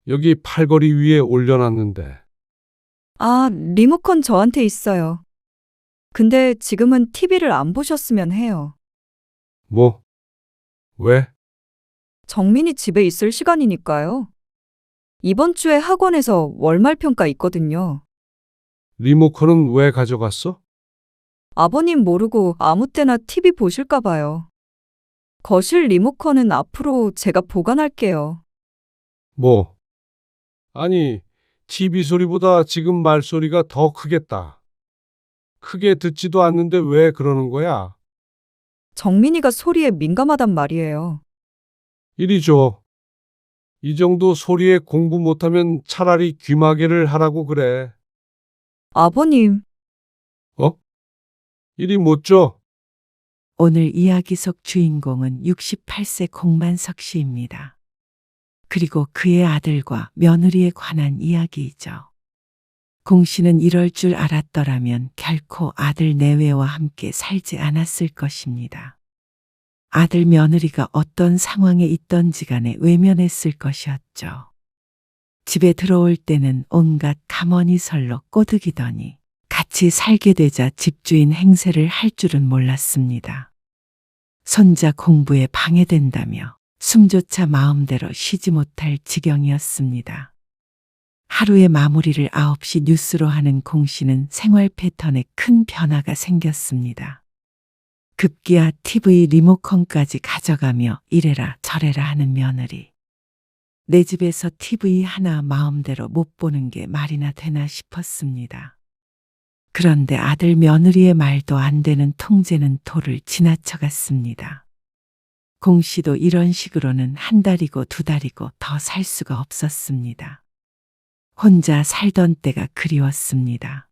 여기 팔걸이 위에 올려놨는데. 아, 리모컨 저한테 있어요. 근데 지금은 TV를 안 보셨으면 해요. 뭐? 왜? 정민이 집에 있을 시간이니까요. 이번 주에 학원에서 월말 평가 있거든요. 리모컨은 왜 가져갔어? 아버님 모르고 아무 때나 TV 보실까 봐요. 거실 리모컨은 앞으로 제가 보관할게요. 뭐? 아니, TV 소리보다 지금 말소리가 더 크겠다. 크게 듣지도 않는데 왜 그러는 거야? 정민이가 소리에 민감하단 말이에요. 이리 줘. 이 정도 소리에 공부 못하면 차라리 귀마개를 하라고 그래. 아버님, 어? 이리 못 줘. 오늘 이야기 속 주인공은 68세 공만석 씨입니다. 그리고 그의 아들과 며느리에 관한 이야기이죠. 공 씨는 이럴 줄 알았더라면 결코 아들 내외와 함께 살지 않았을 것입니다. 아들 며느리가 어떤 상황에 있던지 간에 외면했을 것이었죠. 집에 들어올 때는 온갖 가머니설로 꼬드기더니 같이 살게 되자 집주인 행세를 할 줄은 몰랐습니다. 손자 공부에 방해된다며 숨조차 마음대로 쉬지 못할 지경이었습니다. 하루의 마무리를 9시 뉴스로 하는 공 씨는 생활 패턴에 큰 변화가 생겼습니다. 급기야 TV 리모컨까지 가져가며 이래라 저래라 하는 며느리. 내 집에서 TV 하나 마음대로 못 보는 게 말이나 되나 싶었습니다. 그런데 아들 며느리의 말도 안 되는 통제는 도를 지나쳐갔습니다. 공 씨도 이런 식으로는 한 달이고 두 달이고 더 살 수가 없었습니다. 혼자 살던 때가 그리웠습니다.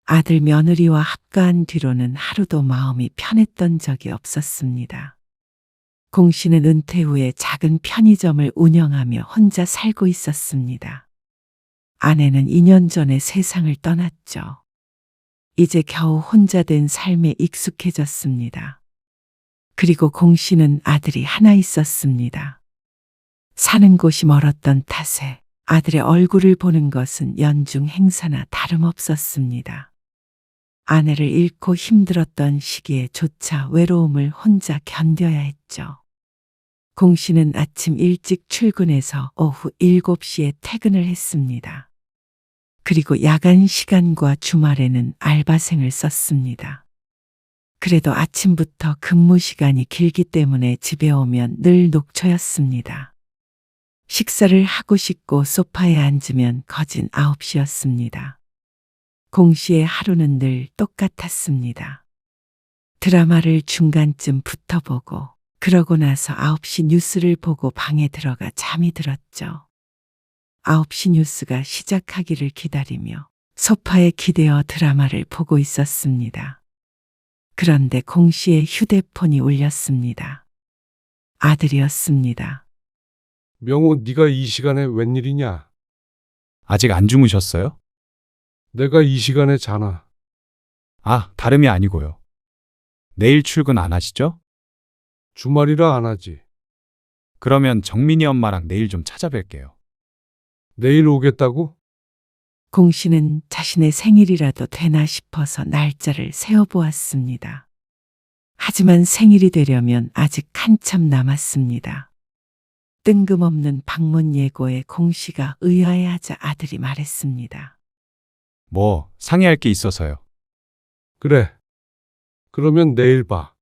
아들 며느리와 합가한 뒤로는 하루도 마음이 편했던 적이 없었습니다. 공 씨는 은퇴 후에 작은 편의점을 운영하며 혼자 살고 있었습니다. 아내는 2년 전에 세상을 떠났죠. 이제 겨우 혼자 된 삶에 익숙해졌습니다. 그리고 공 씨는 아들이 하나 있었습니다. 사는 곳이 멀었던 탓에 아들의 얼굴을 보는 것은 연중 행사나 다름없었습니다. 아내를 잃고 힘들었던 시기에조차 외로움을 혼자 견뎌야 했죠. 공 씨는 아침 일찍 출근해서 오후 7시에 퇴근을 했습니다. 그리고 야간 시간과 주말에는 알바생을 썼습니다. 그래도 아침부터 근무 시간이 길기 때문에 집에 오면 늘 녹초였습니다. 식사를 하고 싶고 소파에 앉으면 거진 9시였습니다. 공 씨의 하루는 늘 똑같았습니다. 드라마를 중간쯤 붙어보고 그러고 나서 9시 뉴스를 보고 방에 들어가 잠이 들었죠. 9시 뉴스가 시작하기를 기다리며 소파에 기대어 드라마를 보고 있었습니다. 그런데 공 씨의 휴대폰이 울렸습니다. 아들이었습니다. 명호, 네가 이 시간에 웬일이냐? 아직 안 주무셨어요? 내가 이 시간에 자나. 아, 다름이 아니고요. 내일 출근 안 하시죠? 주말이라 안 하지. 그러면 정민이 엄마랑 내일 좀 찾아뵐게요. 내일 오겠다고? 공 씨는 자신의 생일이라도 되나 싶어서 날짜를 세어보았습니다. 하지만 생일이 되려면 아직 한참 남았습니다. 뜬금없는 방문 예고에 공 씨가 의아해하자 아들이 말했습니다. 뭐, 상의할 게 있어서요. 그래. 그러면 내일 봐.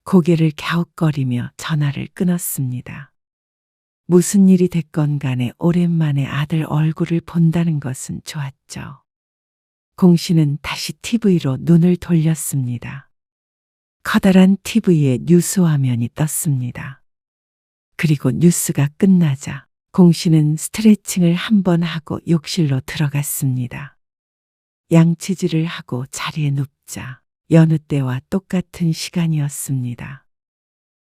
고개를 갸웃거리며 전화를 끊었습니다. 무슨 일이 됐건 간에 오랜만에 아들 얼굴을 본다는 것은 좋았죠. 공 씨는 다시 TV로 눈을 돌렸습니다. 커다란 TV에 뉴스 화면이 떴습니다. 그리고 뉴스가 끝나자 공 씨는 스트레칭을 한번 하고 욕실로 들어갔습니다. 양치질을 하고 자리에 눕자 여느 때와 똑같은 시간이었습니다.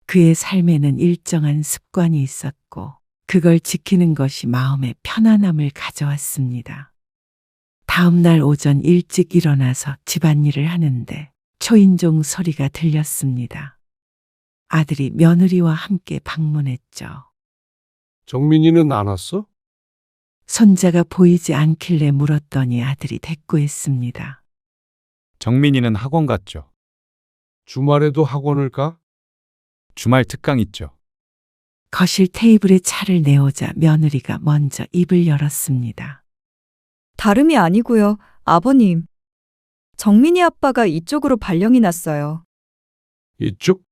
그의 삶에는 일정한 습관이 있었고 그걸 지키는 것이 마음의 편안함을 가져왔습니다. 다음 날 오전 일찍 일어나서 집안일을 하는데 초인종 소리가 들렸습니다. 아들이 며느리와 함께 방문했죠. 정민이는 안 왔어? 손자가 보이지 않길래 물었더니 아들이 대꾸했습니다. 정민이는 학원 갔죠. 주말에도 학원을 가? 주말 특강 있죠. 거실 테이블에 차를 내오자 며느리가 먼저 입을 열었습니다. 다름이 아니고요. 아버님. 정민이 아빠가 이쪽으로 발령이 났어요. 이쪽?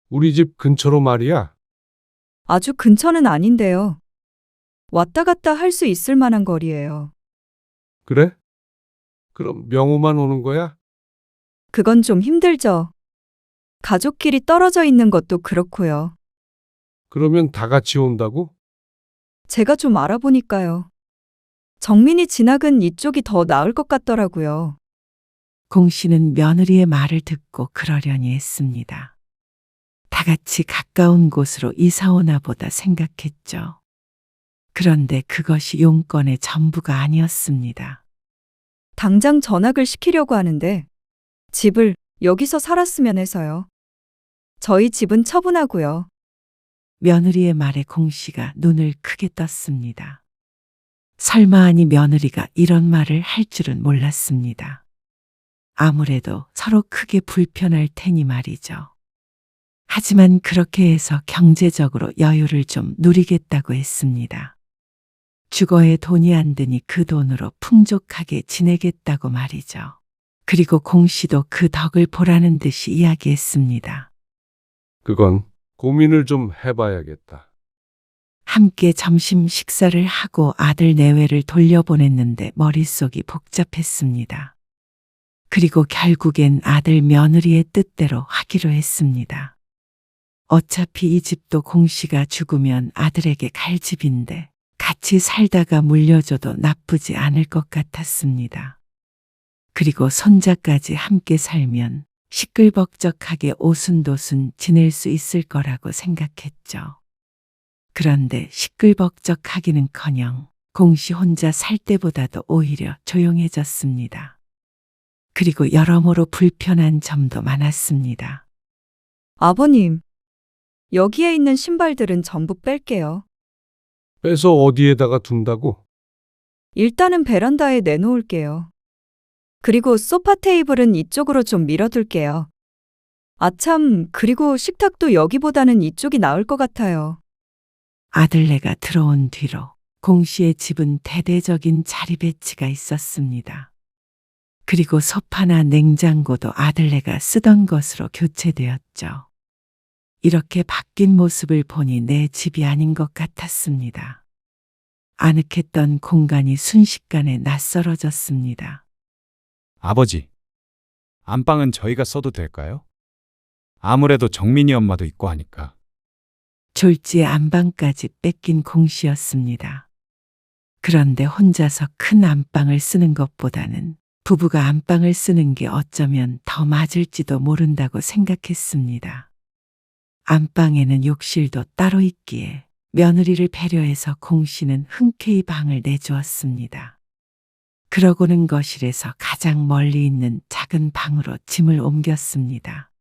우리 집 근처로 말이야. 아주 근처는 아닌데요. 왔다 갔다 할 수 있을 만한 거리예요. 그래? 그럼 명호만 오는 거야? 그건 좀 힘들죠. 가족끼리 떨어져 있는 것도 그렇고요. 그러면 다 같이 온다고? 제가 좀 알아보니까요. 정민이 진학은 이쪽이 더 나을 것 같더라고요. 공 씨는 며느리의 말을 듣고 그러려니 했습니다. 다 같이 가까운 곳으로 이사 오나 보다 생각했죠. 그런데 그것이 용건의 전부가 아니었습니다. 당장 전학을 시키려고 하는데 집을 여기서 살았으면 해서요. 저희 집은 처분하고요. 며느리의 말에 공 씨가 눈을 크게 떴습니다. 설마 하니 며느리가 이런 말을 할 줄은 몰랐습니다. 아무래도 서로 크게 불편할 테니 말이죠. 하지만 그렇게 해서 경제적으로 여유를 좀 누리겠다고 했습니다. 주거에 돈이 안 드니 그 돈으로 풍족하게 지내겠다고 말이죠. 그리고 공 씨도 그 덕을 보라는 듯이 이야기했습니다. 그건 고민을 좀 해봐야겠다. 함께 점심 식사를 하고 아들 내외를 돌려보냈는데 머릿속이 복잡했습니다. 그리고 결국엔 아들 며느리의 뜻대로 하기로 했습니다. 어차피 이 집도 공 씨가 죽으면 아들에게 갈 집인데 같이 살다가 물려줘도 나쁘지 않을 것 같았습니다. 그리고 손자까지 함께 살면 시끌벅적하게 오순도순 지낼 수 있을 거라고 생각했죠. 그런데 시끌벅적하기는커녕 공 씨 혼자 살 때보다도 오히려 조용해졌습니다. 그리고 여러모로 불편한 점도 많았습니다. 아버님, 여기에 있는 신발들은 전부 뺄게요. 빼서 어디에다가 둔다고? 일단은 베란다에 내놓을게요. 그리고 소파 테이블은 이쪽으로 좀 밀어둘게요. 아참, 그리고 식탁도 여기보다는 이쪽이 나을 것 같아요. 아들네가 들어온 뒤로 공 씨의 집은 대대적인 자리 배치가 있었습니다. 그리고 소파나 냉장고도 아들네가 쓰던 것으로 교체되었죠. 이렇게 바뀐 모습을 보니 내 집이 아닌 것 같았습니다. 아늑했던 공간이 순식간에 낯설어졌습니다. 아버지, 안방은 저희가 써도 될까요? 아무래도 정민이 엄마도 있고 하니까. 졸지에 안방까지 뺏긴 공 씨였습니다. 그런데 혼자서 큰 안방을 쓰는 것보다는 부부가 안방을 쓰는 게 어쩌면 더 맞을지도 모른다고 생각했습니다. 안방에는 욕실도 따로 있기에 며느리를 배려해서 공 씨는 흔쾌히 방을 내주었습니다. 그러고는 거실에서 가장 멀리 있는 작은 방으로 짐을 옮겼습니다.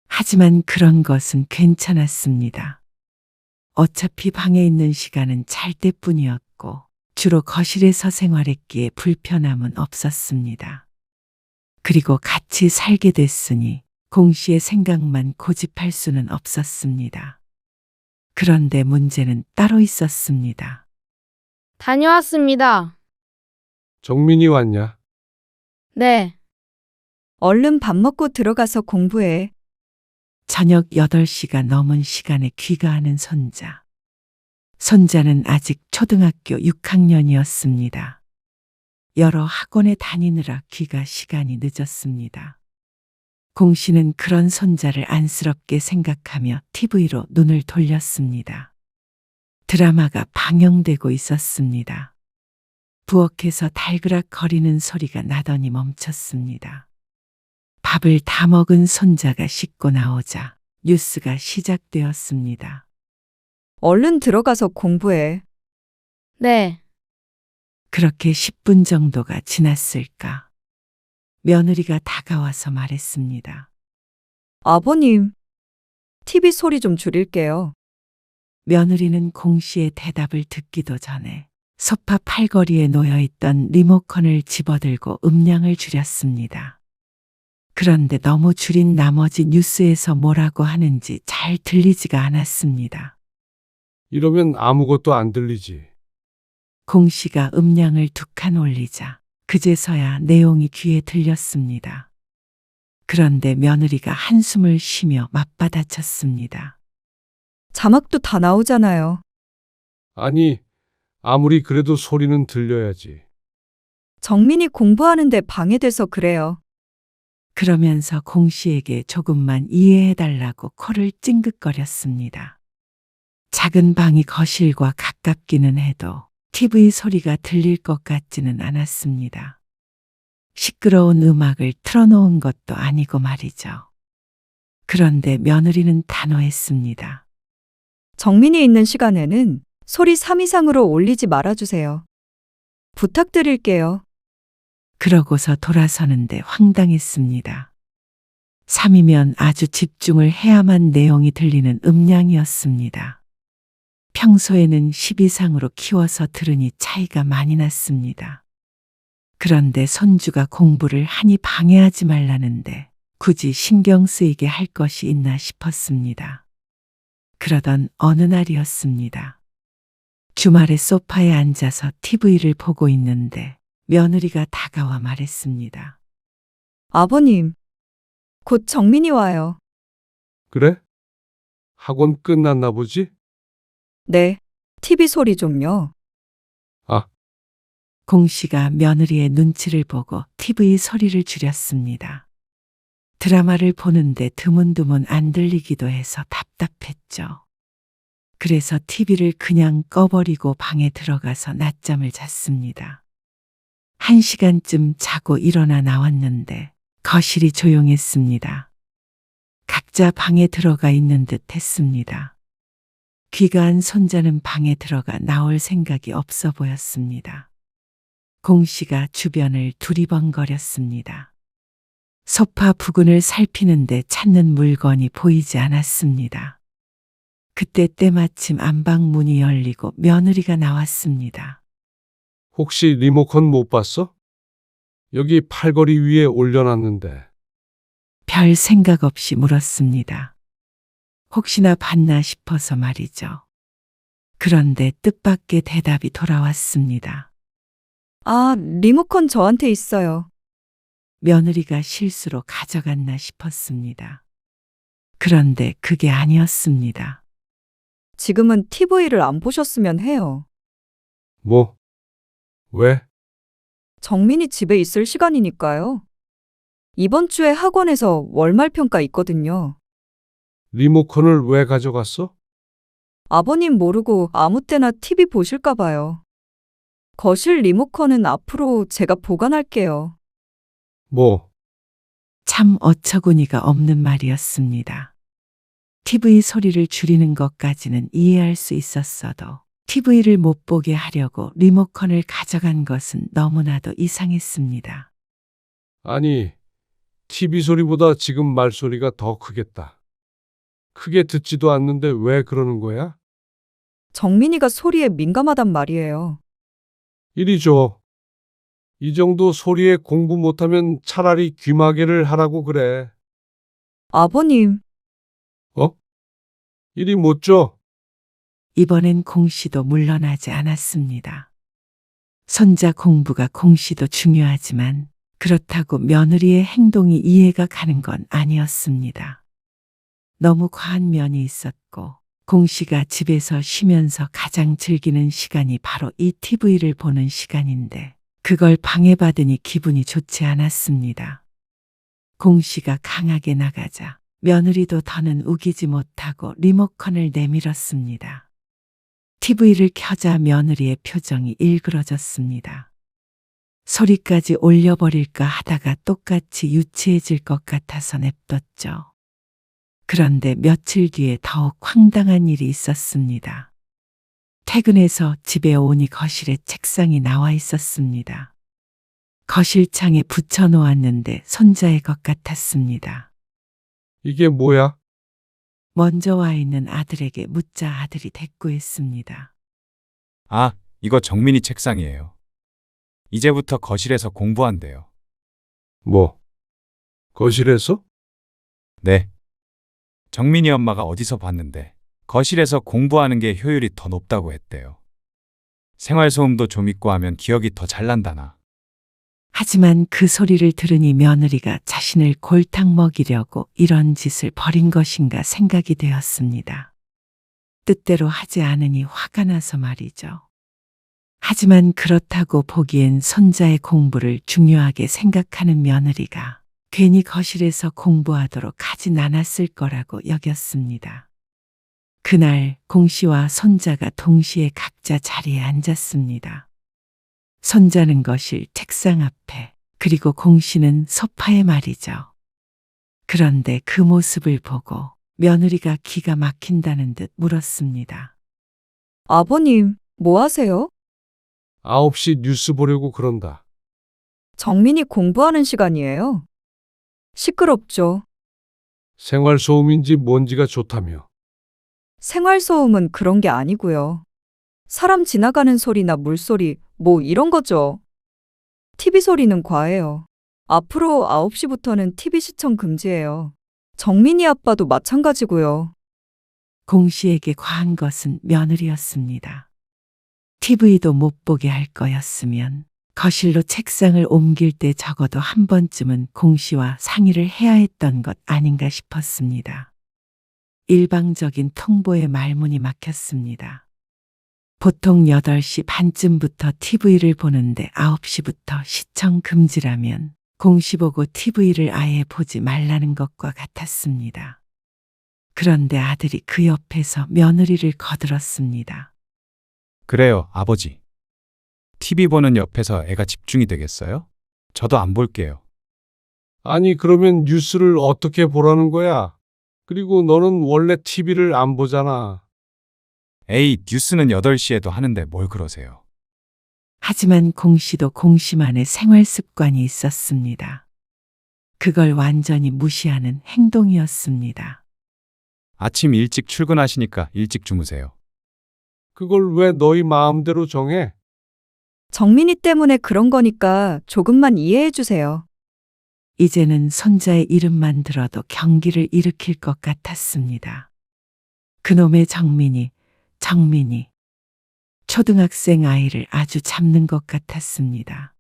하지만 그런 것은 괜찮았습니다. 어차피 방에 있는 시간은 잘 때뿐이었고 주로 거실에서 생활했기에 불편함은 없었습니다. 그리고 같이 살게 됐으니 공 씨의 생각만 고집할 수는 없었습니다. 그런데 문제는 따로 있었습니다. 다녀왔습니다. 정민이 왔냐? 네. 얼른 밥 먹고 들어가서 공부해. 저녁 8시가 넘은 시간에 귀가하는 손자. 손자는 아직 초등학교 6학년이었습니다. 여러 학원에 다니느라 귀가 시간이 늦었습니다. 공 씨는 그런 손자를 안쓰럽게 생각하며 TV로 눈을 돌렸습니다. 드라마가 방영되고 있었습니다. 부엌에서 달그락 거리는 소리가 나더니 멈췄습니다. 밥을 다 먹은 손자가 씻고 나오자 뉴스가 시작되었습니다. 얼른 들어가서 공부해. 네. 그렇게 10분 정도가 지났을까. 며느리가 다가와서 말했습니다. 아버님, TV 소리 좀 줄일게요. 며느리는 공 씨의 대답을 듣기도 전에 소파 팔걸이에 놓여있던 리모컨을 집어들고 음량을 줄였습니다. 그런데 너무 줄인 나머지 뉴스에서 뭐라고 하는지 잘 들리지가 않았습니다. 이러면 아무것도 안 들리지. 공 씨가 음량을 2칸 올리자 그제서야 내용이 귀에 들렸습니다. 그런데 며느리가 한숨을 쉬며 맞받아쳤습니다. 자막도 다 나오잖아요. 아니, 아무리 그래도 소리는 들려야지. 정민이 공부하는데 방해돼서 그래요. 그러면서 공 씨에게 조금만 이해해달라고 코를 찡긋거렸습니다. 작은 방이 거실과 가깝기는 해도 TV 소리가 들릴 것 같지는 않았습니다. 시끄러운 음악을 틀어놓은 것도 아니고 말이죠. 그런데 며느리는 단호했습니다. 정민이 있는 시간에는 소리 3 이상으로 올리지 말아주세요. 부탁드릴게요. 그러고서 돌아서는데 황당했습니다. 3이면 아주 집중을 해야만 내용이 들리는 음량이었습니다. 평소에는 10 이상으로 키워서 들으니 차이가 많이 났습니다. 그런데 손주가 공부를 하니 방해하지 말라는데 굳이 신경 쓰이게 할 것이 있나 싶었습니다. 그러던 어느 날이었습니다. 주말에 소파에 앉아서 TV를 보고 있는데 며느리가 다가와 말했습니다. 아버님, 곧 정민이 와요. 그래? 학원 끝났나 보지? 네, TV 소리 좀요. 공 씨가 며느리의 눈치를 보고 TV 소리를 줄였습니다. 드라마를 보는데 드문드문 안 들리기도 해서 답답했죠. 그래서 TV를 그냥 꺼버리고 방에 들어가서 낮잠을 잤습니다. 1시간쯤 자고 일어나 나왔는데 거실이 조용했습니다. 각자 방에 들어가 있는 듯 했습니다. 귀가한 손자는 방에 들어가 나올 생각이 없어 보였습니다. 공 씨가 주변을 두리번거렸습니다. 소파 부근을 살피는데 찾는 물건이 보이지 않았습니다. 그때 때마침 안방 문이 열리고 며느리가 나왔습니다. 혹시 리모컨 못 봤어? 여기 팔걸이 위에 올려놨는데. 별 생각 없이 물었습니다. 혹시나 봤나 싶어서 말이죠. 그런데 뜻밖의 대답이 돌아왔습니다. 아, 리모컨 저한테 있어요. 며느리가 실수로 가져갔나 싶었습니다. 그런데 그게 아니었습니다. 지금은 TV를 안 보셨으면 해요. 뭐? 왜? 정민이 집에 있을 시간이니까요. 이번 주에 학원에서 월말 평가 있거든요. 리모컨을 왜 가져갔어? 아버님 모르고 아무 때나 TV 보실까 봐요. 거실 리모컨은 앞으로 제가 보관할게요. 뭐, 참 어처구니가 없는 말이었습니다. TV 소리를 줄이는 것까지는 이해할 수 있었어도 TV를 못 보게 하려고 리모컨을 가져간 것은 너무나도 이상했습니다. 아니, TV 소리보다 지금 말소리가 더 크겠다. 크게 듣지도 않는데 왜 그러는 거야? 정민이가 소리에 민감하단 말이에요. 이리 줘. 이 정도 소리에 공부 못하면 차라리 귀마개를 하라고 그래. 아버님, 이리 못 줘. 이번엔 공씨도 물러나지 않았습니다. 손자 공부가 공씨도 중요하지만 그렇다고 며느리의 행동이 이해가 가는 건 아니었습니다. 너무 과한 면이 있었고 공씨가 집에서 쉬면서 가장 즐기는 시간이 바로 이 TV를 보는 시간인데 그걸 방해받으니 기분이 좋지 않았습니다. 공씨가 강하게 나가자 며느리도 더는 우기지 못하고 리모컨을 내밀었습니다. TV를 켜자 며느리의 표정이 일그러졌습니다. 소리까지 올려버릴까 하다가 똑같이 유치해질 것 같아서 냅뒀죠. 그런데 며칠 뒤에 더욱 황당한 일이 있었습니다. 퇴근해서 집에 오니 거실에 책상이 나와 있었습니다. 거실창에 붙여놓았는데 손자의 것 같았습니다. 이게 뭐야? 먼저 와 있는 아들에게 묻자 아들이 대꾸했습니다. 아, 이거 정민이 책상이에요. 이제부터 거실에서 공부한대요. 뭐? 거실에서? 네. 정민이 엄마가 어디서 봤는데 거실에서 공부하는 게 효율이 더 높다고 했대요. 생활소음도 좀 있고 하면 기억이 더 잘 난다나. 하지만 그 소리를 들으니 며느리가 자신을 골탕 먹이려고 이런 짓을 벌인 것인가 생각이 되었습니다. 뜻대로 하지 않으니 화가 나서 말이죠. 하지만 그렇다고 보기엔 손자의 공부를 중요하게 생각하는 며느리가 괜히 거실에서 공부하도록 하진 않았을 거라고 여겼습니다. 그날 공씨와 손자가 동시에 각자 자리에 앉았습니다. 손자는 거실 책상 앞에, 그리고 공씨는 소파에 말이죠. 그런데 그 모습을 보고 며느리가 기가 막힌다는 듯 물었습니다. 아버님, 뭐 하세요? 9시 뉴스 보려고 그런다. 정민이 공부하는 시간이에요. 시끄럽죠. 생활소음인지 뭔지가 좋다며. 생활소음은 그런 게 아니고요. 사람 지나가는 소리나 물소리, 뭐 이런 거죠. TV 소리는 과해요. 앞으로 9시부터는 TV 시청 금지예요. 정민이 아빠도 마찬가지고요. 공씨에게 과한 것은 며느리였습니다. TV도 못 보게 할 거였으면 거실로 책상을 옮길 때 적어도 한 번쯤은 공씨와 상의를 해야 했던 것 아닌가 싶었습니다. 일방적인 통보에 말문이 막혔습니다. 보통 8시 반쯤부터 TV를 보는데 9시부터 시청 금지라면 공시 보고 TV를 아예 보지 말라는 것과 같았습니다. 그런데 아들이 그 옆에서 며느리를 거들었습니다. 그래요, 아버지. TV 보는 옆에서 애가 집중이 되겠어요? 저도 안 볼게요. 아니, 그러면 뉴스를 어떻게 보라는 거야? 그리고 너는 원래 TV를 안 보잖아. 에이, 뉴스는 8시에도 하는데 뭘 그러세요? 하지만 공씨도 공씨만의 생활 습관이 있었습니다. 그걸 완전히 무시하는 행동이었습니다. 아침 일찍 출근하시니까 일찍 주무세요. 그걸 왜 너희 마음대로 정해? 정민이 때문에 그런 거니까 조금만 이해해 주세요. 이제는 손자의 이름만 들어도 경기를 일으킬 것 같았습니다. 그놈의 정민이. 초등학생 아이를 아주 잡는 것 같았습니다.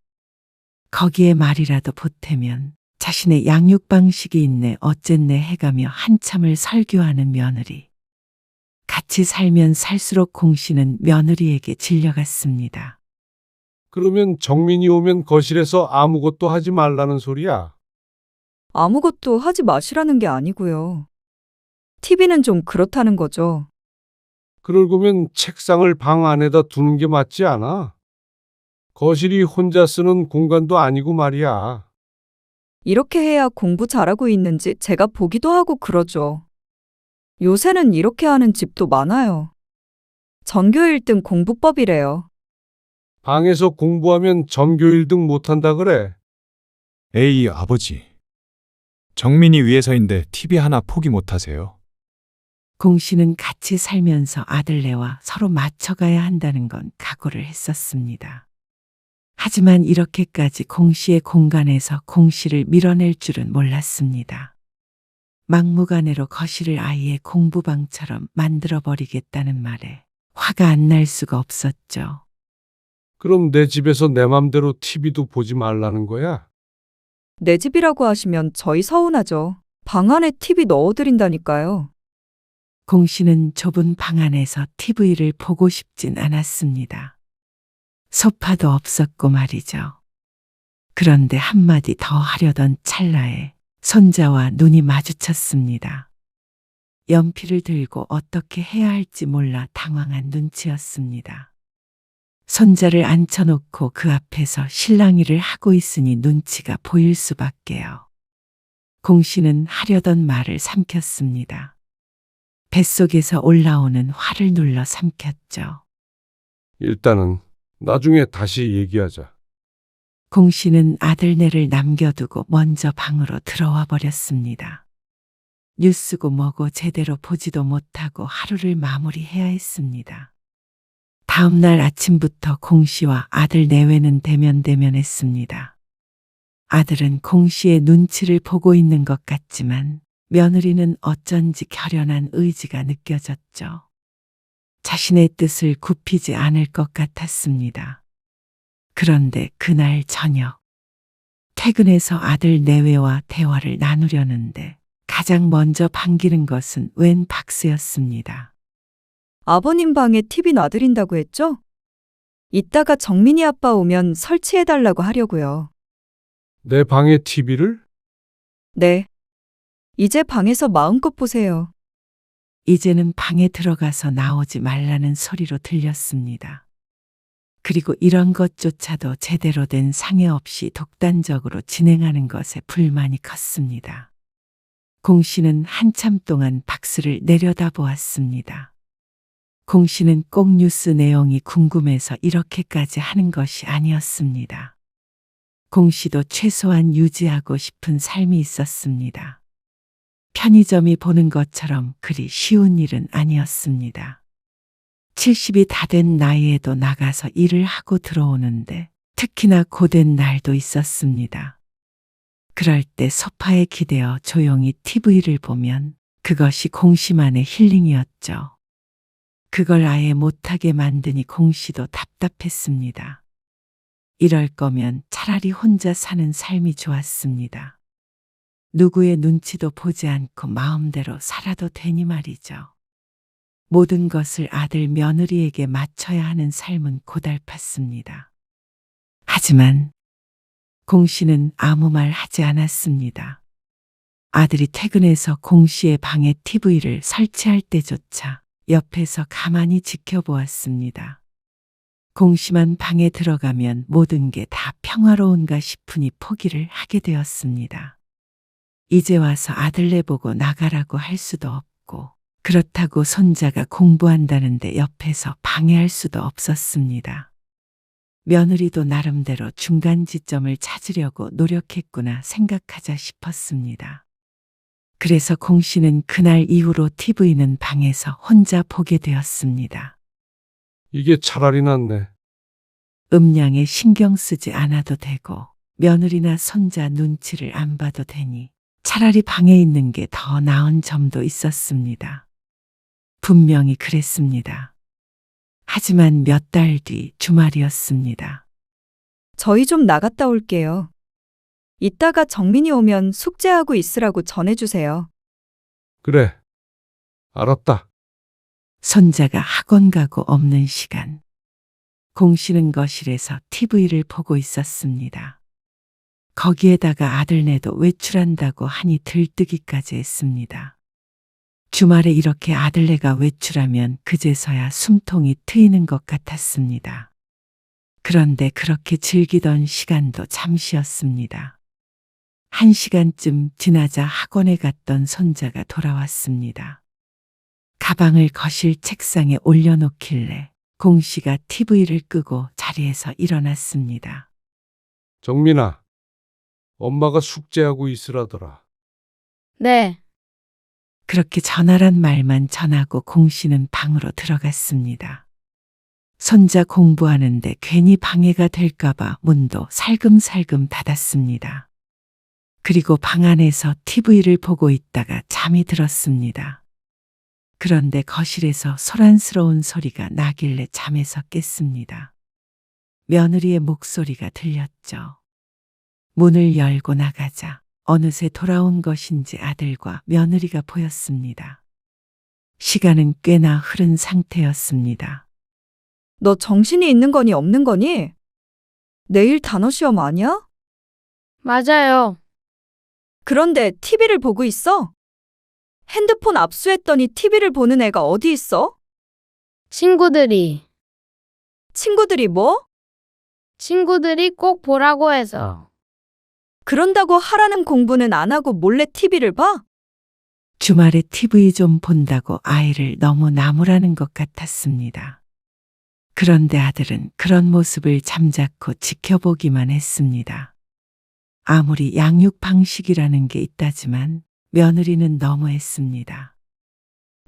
거기에 말이라도 보태면 자신의 양육 방식이 있네 어쨌네 해가며 한참을 설교하는 며느리. 같이 살면 살수록 공씨는 며느리에게 질려갔습니다. 그러면 정민이 오면 거실에서 아무것도 하지 말라는 소리야. 아무것도 하지 마시라는 게 아니고요. TV는 좀 그렇다는 거죠. 그럴 거면 책상을 방 안에다 두는 게 맞지 않아? 거실이 혼자 쓰는 공간도 아니고 말이야. 이렇게 해야 공부 잘하고 있는지 제가 보기도 하고 그러죠. 요새는 이렇게 하는 집도 많아요. 전교 1등 공부법이래요. 방에서 공부하면 전교 1등 못한다 그래. 에이, 아버지. 정민이 위해서인데 TV 하나 포기 못하세요? 공 씨는 같이 살면서 아들네와 서로 맞춰가야 한다는 건 각오를 했었습니다. 하지만 이렇게까지 공 씨의 공간에서 공 씨를 밀어낼 줄은 몰랐습니다. 막무가내로 거실을 아이의 공부방처럼 만들어버리겠다는 말에 화가 안 날 수가 없었죠. 그럼 내 집에서 내 맘대로 TV도 보지 말라는 거야? 내 집이라고 하시면 저희 서운하죠. 방 안에 TV 넣어드린다니까요. 공 씨는 좁은 방 안에서 TV를 보고 싶진 않았습니다. 소파도 없었고 말이죠. 그런데 한마디 더 하려던 찰나에 손자와 눈이 마주쳤습니다. 연필을 들고 어떻게 해야 할지 몰라 당황한 눈치였습니다. 손자를 앉혀놓고 그 앞에서 실랑이를 하고 있으니 눈치가 보일 수밖에요. 공 씨는 하려던 말을 삼켰습니다. 뱃속에서 올라오는 화를 눌러 삼켰죠. 일단은 나중에 다시 얘기하자. 공 씨는 아들네를 남겨두고 먼저 방으로 들어와 버렸습니다. 뉴스고 뭐고 제대로 보지도 못하고 하루를 마무리해야 했습니다. 다음 날 아침부터 공 씨와 아들 내외는 대면대면했습니다. 아들은 공 씨의 눈치를 보고 있는 것 같지만 며느리는 어쩐지 결연한 의지가 느껴졌죠. 자신의 뜻을 굽히지 않을 것 같았습니다. 그런데 그날 저녁, 퇴근해서 아들 내외와 대화를 나누려는데 가장 먼저 반기는 것은 웬 박스였습니다. 아버님 방에 TV 놔드린다고 했죠? 이따가 정민이 아빠 오면 설치해달라고 하려고요. 내 방에 TV를? 네. 이제 방에서 마음껏 보세요. 이제는 방에 들어가서 나오지 말라는 소리로 들렸습니다. 그리고 이런 것조차도 제대로 된 상의 없이 독단적으로 진행하는 것에 불만이 컸습니다. 공 씨는 한참 동안 박스를 내려다보았습니다. 공 씨는 꼭 뉴스 내용이 궁금해서 이렇게까지 하는 것이 아니었습니다. 공 씨도 최소한 유지하고 싶은 삶이 있었습니다. 편의점이 보는 것처럼 그리 쉬운 일은 아니었습니다. 70이 다 된 나이에도 나가서 일을 하고 들어오는데 특히나 고된 날도 있었습니다. 그럴 때 소파에 기대어 조용히 TV를 보면 그것이 공 씨만의 힐링이었죠. 그걸 아예 못하게 만드니 공 씨도 답답했습니다. 이럴 거면 차라리 혼자 사는 삶이 좋았습니다. 누구의 눈치도 보지 않고 마음대로 살아도 되니 말이죠. 모든 것을 아들 며느리에게 맞춰야 하는 삶은 고달팠습니다. 하지만 공 씨는 아무 말 하지 않았습니다. 아들이 퇴근해서 공 씨의 방에 TV를 설치할 때조차 옆에서 가만히 지켜보았습니다. 공 씨만 방에 들어가면 모든 게 다 평화로운가 싶으니 포기를 하게 되었습니다. 이제 와서 아들네 보고 나가라고 할 수도 없고 그렇다고 손자가 공부한다는데 옆에서 방해할 수도 없었습니다. 며느리도 나름대로 중간 지점을 찾으려고 노력했구나 생각하자 싶었습니다. 그래서 공 씨는 그날 이후로 TV는 방에서 혼자 보게 되었습니다. 이게 차라리 낫네. 음량에 신경 쓰지 않아도 되고 며느리나 손자 눈치를 안 봐도 되니 차라리 방에 있는 게 더 나은 점도 있었습니다. 분명히 그랬습니다. 하지만 몇 달 뒤 주말이었습니다. 저희 좀 나갔다 올게요. 이따가 정민이 오면 숙제하고 있으라고 전해주세요. 그래. 알았다. 손자가 학원 가고 없는 시간. 공 씨는 거실에서 TV를 보고 있었습니다. 거기에다가 아들네도 외출한다고 하니 들뜨기까지 했습니다. 주말에 이렇게 아들네가 외출하면 그제서야 숨통이 트이는 것 같았습니다. 그런데 그렇게 즐기던 시간도 잠시였습니다. 1시간쯤 지나자 학원에 갔던 손자가 돌아왔습니다. 가방을 거실 책상에 올려놓길래 공씨가 TV를 끄고 자리에서 일어났습니다. 정민아, 엄마가 숙제하고 있으라더라. 네. 그렇게 전화란 말만 전하고 공씨는 방으로 들어갔습니다. 손자 공부하는데 괜히 방해가 될까봐 문도 살금살금 닫았습니다. 그리고 방 안에서 TV를 보고 있다가 잠이 들었습니다. 그런데 거실에서 소란스러운 소리가 나길래 잠에서 깼습니다. 며느리의 목소리가 들렸죠. 문을 열고 나가자 어느새 돌아온 것인지 아들과 며느리가 보였습니다. 시간은 꽤나 흐른 상태였습니다. 너 정신이 있는 거니 없는 거니? 내일 단어 시험 아니야? 맞아요. 그런데 TV를 보고 있어? 핸드폰 압수했더니 TV를 보는 애가 어디 있어? 친구들이 친구들이 뭐? 꼭 보라고 해서. 그런다고 하라는 공부는 안 하고 몰래 TV를 봐? 주말에 TV 좀 본다고 아이를 너무 나무라는 것 같았습니다. 그런데 아들은 그런 모습을 잠자코 지켜보기만 했습니다. 아무리 양육 방식이라는 게 있다지만 며느리는 너무했습니다.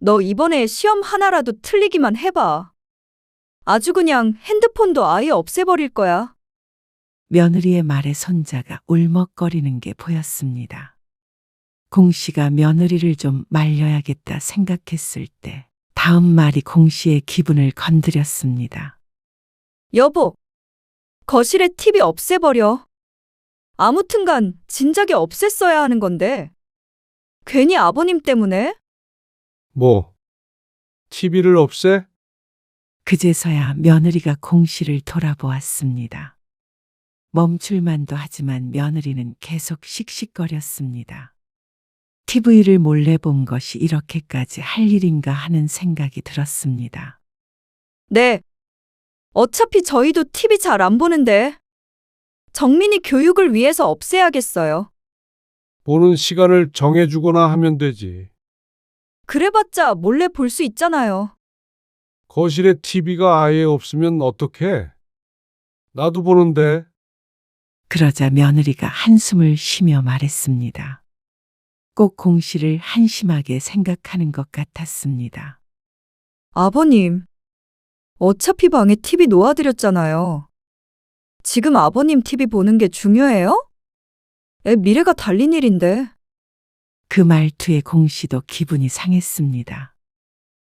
너 이번에 시험 하나라도 틀리기만 해봐. 아주 그냥 핸드폰도 아예 없애버릴 거야. 며느리의 말에 손자가 울먹거리는 게 보였습니다. 공씨가 며느리를 좀 말려야겠다 생각했을 때 다음 말이 공씨의 기분을 건드렸습니다. 여보, 거실에 TV 없애버려. 아무튼간 진작에 없앴어야 하는 건데. 괜히 아버님 때문에? 뭐, TV를 없애? 그제서야 며느리가 공씨를 돌아보았습니다. 멈출만도 하지만 며느리는 계속 씩씩거렸습니다. TV를 몰래 본 것이 이렇게까지 할 일인가 하는 생각이 들었습니다. 네. 어차피 저희도 TV 잘 안 보는데. 정민이 교육을 위해서 없애야겠어요. 보는 시간을 정해주거나 하면 되지. 그래봤자 몰래 볼 수 있잖아요. 거실에 TV가 아예 없으면 어떡해? 나도 보는데. 그러자 며느리가 한숨을 쉬며 말했습니다. 꼭 공씨를 한심하게 생각하는 것 같았습니다. 아버님, 어차피 방에 TV 놓아드렸잖아요. 지금 아버님 TV 보는 게 중요해요? 애 미래가 달린 일인데. 그 말투에 공씨도 기분이 상했습니다.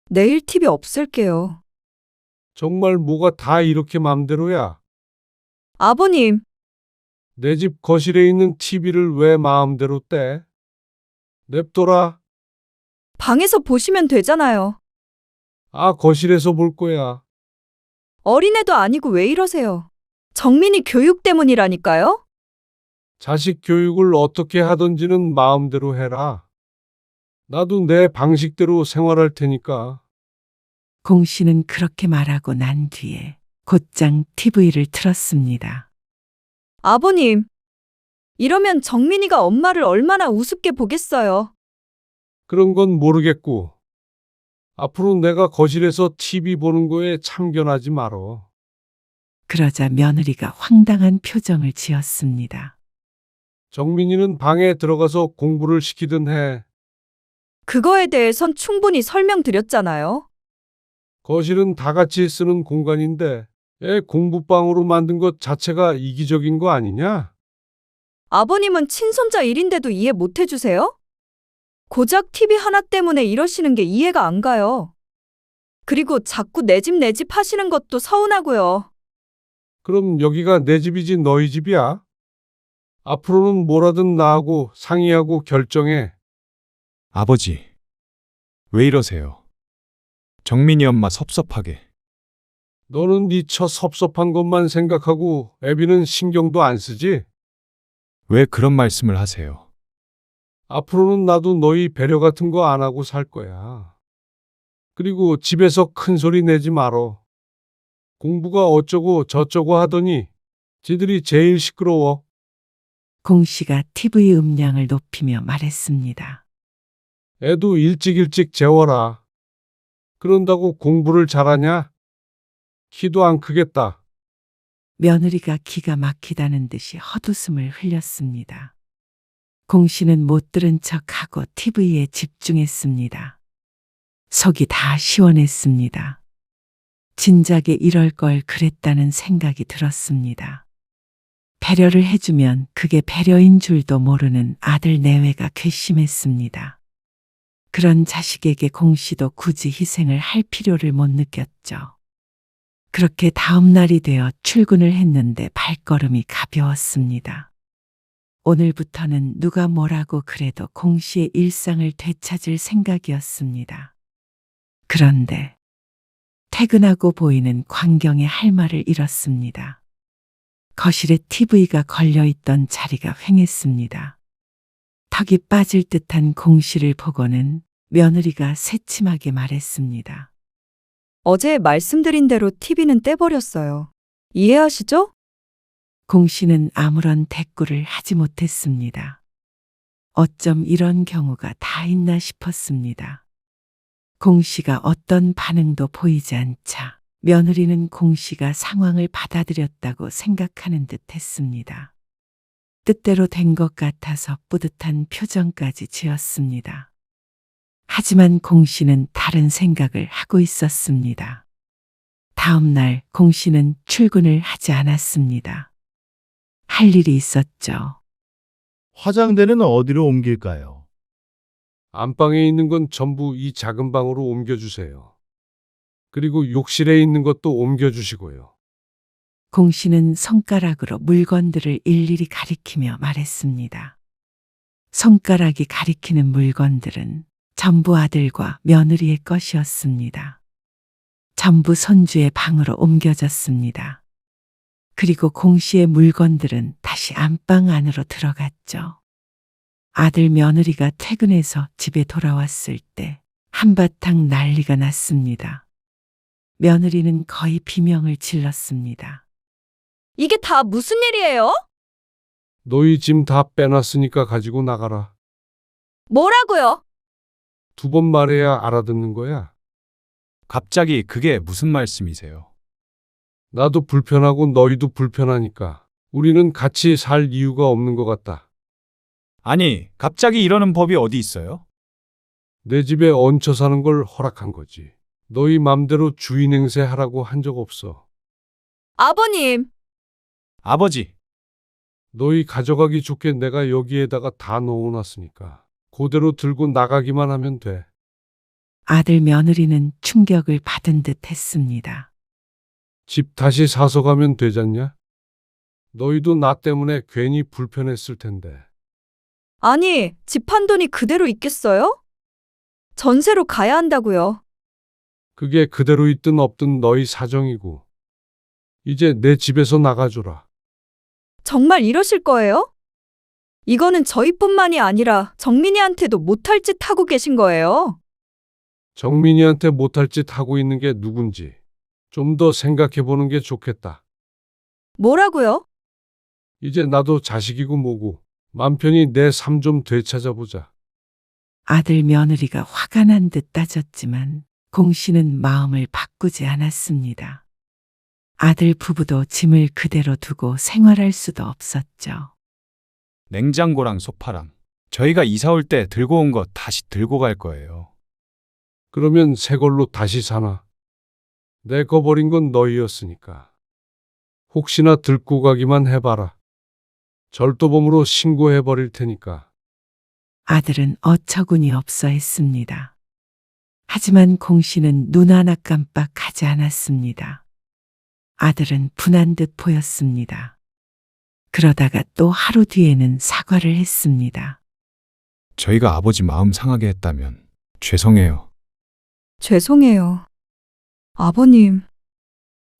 내일 TV 없앨게요. 정말 뭐가 다 이렇게 맘대로야? 아버님, 내 집 거실에 있는 TV를 왜 마음대로 떼? 냅둬라. 방에서 보시면 되잖아요. 아, 거실에서 볼 거야. 어린애도 아니고 왜 이러세요? 정민이 교육 때문이라니까요? 자식 교육을 어떻게 하든지는 마음대로 해라. 나도 내 방식대로 생활할 테니까. 공씨는 그렇게 말하고 난 뒤에 곧장 TV를 틀었습니다. 아버님, 이러면 정민이가 엄마를 얼마나 우습게 보겠어요. 그런 건 모르겠고. 앞으로 내가 거실에서 TV 보는 거에 참견하지 말어. 그러자 며느리가 황당한 표정을 지었습니다. 정민이는 방에 들어가서 공부를 시키든 해. 그거에 대해선 충분히 설명드렸잖아요. 거실은 다 같이 쓰는 공간인데 애 공부방으로 만든 것 자체가 이기적인 거 아니냐? 아버님은 친손자 일인데도 이해 못 해주세요? 고작 TV 하나 때문에 이러시는 게 이해가 안 가요. 그리고 자꾸 내 집 하시는 것도 서운하고요. 그럼 여기가 내 집이지 너희 집이야? 앞으로는 뭐라든 나하고 상의하고 결정해. 아버지, 왜 이러세요? 정민이 엄마 섭섭하게. 너는 네 처 섭섭한 것만 생각하고 애비는 신경도 안 쓰지? 왜 그런 말씀을 하세요? 앞으로는 나도 너희 배려 같은 거 안 하고 살 거야. 그리고 집에서 큰 소리 내지 말어. 공부가 어쩌고 저쩌고 하더니 지들이 제일 시끄러워. 공 씨가 TV 음량을 높이며 말했습니다. 애도 일찍 재워라. 그런다고 공부를 잘하냐? 키도 안 크겠다. 며느리가 기가 막히다는 듯이 헛웃음을 흘렸습니다. 공 씨는 못 들은 척하고 TV에 집중했습니다. 속이 다 시원했습니다. 진작에 이럴 걸 그랬다는 생각이 들었습니다. 배려를 해주면 그게 배려인 줄도 모르는 아들 내외가 괘씸했습니다. 그런 자식에게 공 씨도 굳이 희생을 할 필요를 못 느꼈죠. 그렇게 다음 날이 되어 출근을 했는데 발걸음이 가벼웠습니다. 오늘부터는 누가 뭐라고 그래도 공 씨의 일상을 되찾을 생각이었습니다. 그런데 퇴근하고 보이는 광경에 할 말을 잃었습니다. 거실에 TV가 걸려있던 자리가 휑했습니다. 턱이 빠질 듯한 공 씨를 보고는 며느리가 새침하게 말했습니다. 어제 말씀드린 대로 TV는 떼버렸어요. 이해하시죠? 공 씨는 아무런 대꾸를 하지 못했습니다. 어쩜 이런 경우가 다 있나 싶었습니다. 공 씨가 어떤 반응도 보이지 않자 며느리는 공 씨가 상황을 받아들였다고 생각하는 듯 했습니다. 뜻대로 된 것 같아서 뿌듯한 표정까지 지었습니다. 하지만 공 씨는 다른 생각을 하고 있었습니다. 다음 날 공 씨는 출근을 하지 않았습니다. 할 일이 있었죠. 화장대는 어디로 옮길까요? 안방에 있는 건 전부 이 작은 방으로 옮겨주세요. 그리고 욕실에 있는 것도 옮겨주시고요. 공 씨는 손가락으로 물건들을 일일이 가리키며 말했습니다. 손가락이 가리키는 물건들은 전부 아들과 며느리의 것이었습니다. 전부 손주의 방으로 옮겨졌습니다. 그리고 공 씨의 물건들은 다시 안방 안으로 들어갔죠. 아들 며느리가 퇴근해서 집에 돌아왔을 때 한바탕 난리가 났습니다. 며느리는 거의 비명을 질렀습니다. 이게 다 무슨 일이에요? 너희 짐 다 빼놨으니까 가지고 나가라. 뭐라고요? 2번 말해야 알아듣는 거야. 갑자기 그게 무슨 말씀이세요? 나도 불편하고 너희도 불편하니까 우리는 같이 살 이유가 없는 것 같다. 아니, 갑자기 이러는 법이 어디 있어요? 내 집에 얹혀 사는 걸 허락한 거지. 너희 맘대로 주인 행세하라고 한 적 없어. 아버님, 아버지, 너희 가져가기 좋게 내가 여기에다가 다 넣어놨으니까 그대로 들고 나가기만 하면 돼. 아들 며느리는 충격을 받은 듯 했습니다. 집 다시 사서 가면 되잖냐? 너희도 나 때문에 괜히 불편했을 텐데. 아니, 집 한 돈이 그대로 있겠어요? 전세로 가야 한다고요. 그게 그대로 있든 없든 너희 사정이고. 이제 내 집에서 나가줘라. 정말 이러실 거예요? 이거는 저희뿐만이 아니라 정민이한테도 못할 짓 하고 계신 거예요. 정민이한테 못할 짓 하고 있는 게 누군지 좀 더 생각해 보는 게 좋겠다. 뭐라고요? 이제 나도 자식이고 뭐고 맘 편히 내 삶 좀 되찾아보자. 아들 며느리가 화가 난 듯 따졌지만 공 씨는 마음을 바꾸지 않았습니다. 아들 부부도 짐을 그대로 두고 생활할 수도 없었죠. 냉장고랑 소파랑 저희가 이사 올 때 들고 온 거 다시 들고 갈 거예요. 그러면 새 걸로 다시 사나? 내 거 버린 건 너희였으니까. 혹시나 들고 가기만 해봐라. 절도범으로 신고해 버릴 테니까. 아들은 어처구니 없어 했습니다. 하지만 공 씨는 눈 하나 깜빡하지 않았습니다. 아들은 분한 듯 보였습니다. 그러다가 또 하루 뒤에는 사과를 했습니다. 저희가 아버지 마음 상하게 했다면 죄송해요. 죄송해요. 아버님,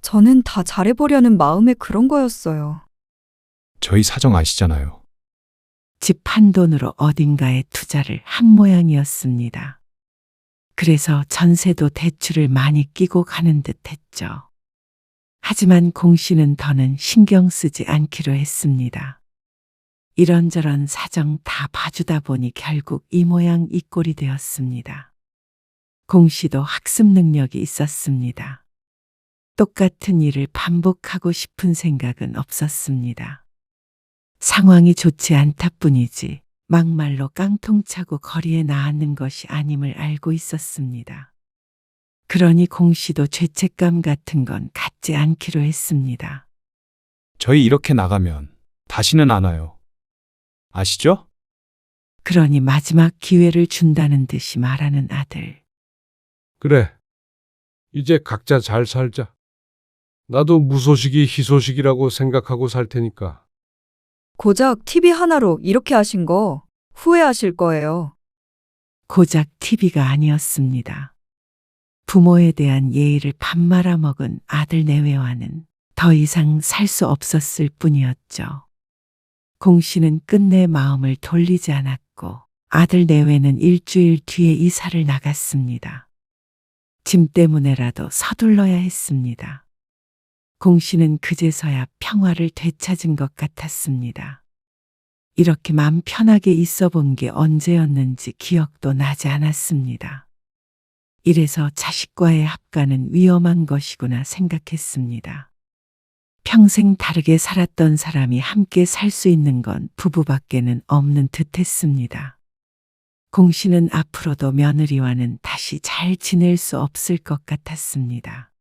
저는 다 잘해보려는 마음에 그런 거였어요. 저희 사정 아시잖아요. 집 한 돈으로 어딘가에 투자를 한 모양이었습니다. 그래서 전세도 대출을 많이 끼고 가는 듯 했죠. 하지만 공 씨는 더는 신경 쓰지 않기로 했습니다. 이런저런 사정 다 봐주다 보니 결국 이 모양 이 꼴이 되었습니다. 공 씨도 학습 능력이 있었습니다. 똑같은 일을 반복하고 싶은 생각은 없었습니다. 상황이 좋지 않다 뿐이지 막말로 깡통차고 거리에 나앉는 것이 아님을 알고 있었습니다. 그러니 공 씨도 죄책감 같은 건 갖지 않기로 했습니다. 저희 이렇게 나가면 다시는 안 와요. 아시죠? 그러니 마지막 기회를 준다는 듯이 말하는 아들. 그래. 이제 각자 잘 살자. 나도 무소식이 희소식이라고 생각하고 살 테니까. 고작 TV 하나로 이렇게 하신 거 후회하실 거예요. 고작 TV가 아니었습니다. 부모에 대한 예의를 밥 말아먹은 아들 내외와는 더 이상 살 수 없었을 뿐이었죠. 공 씨는 끝내 마음을 돌리지 않았고 아들 내외는 일주일 뒤에 이사를 나갔습니다. 짐 때문에라도 서둘러야 했습니다. 공 씨는 그제서야 평화를 되찾은 것 같았습니다. 이렇게 맘 편하게 있어 본 게 언제였는지 기억도 나지 않았습니다. 이래서 자식과의 합가는 위험한 것이구나 생각했습니다. 평생 다르게 살았던 사람이 함께 살 수 있는 건 부부밖에는 없는 듯 했습니다. 공 씨는 앞으로도 며느리와는 다시 잘 지낼 수 없을 것 같았습니다.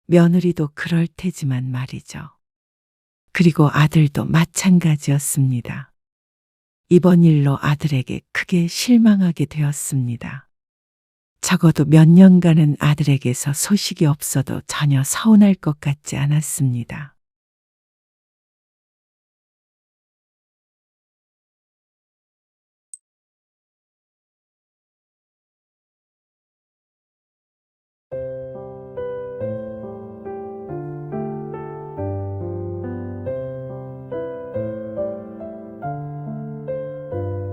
며느리도 그럴 테지만 말이죠. 그리고 아들도 마찬가지였습니다. 이번 일로 아들에게 크게 실망하게 되었습니다. 적어도 몇 년간은 아들에게서 소식이 없어도 전혀 서운할 것 같지 않았습니다.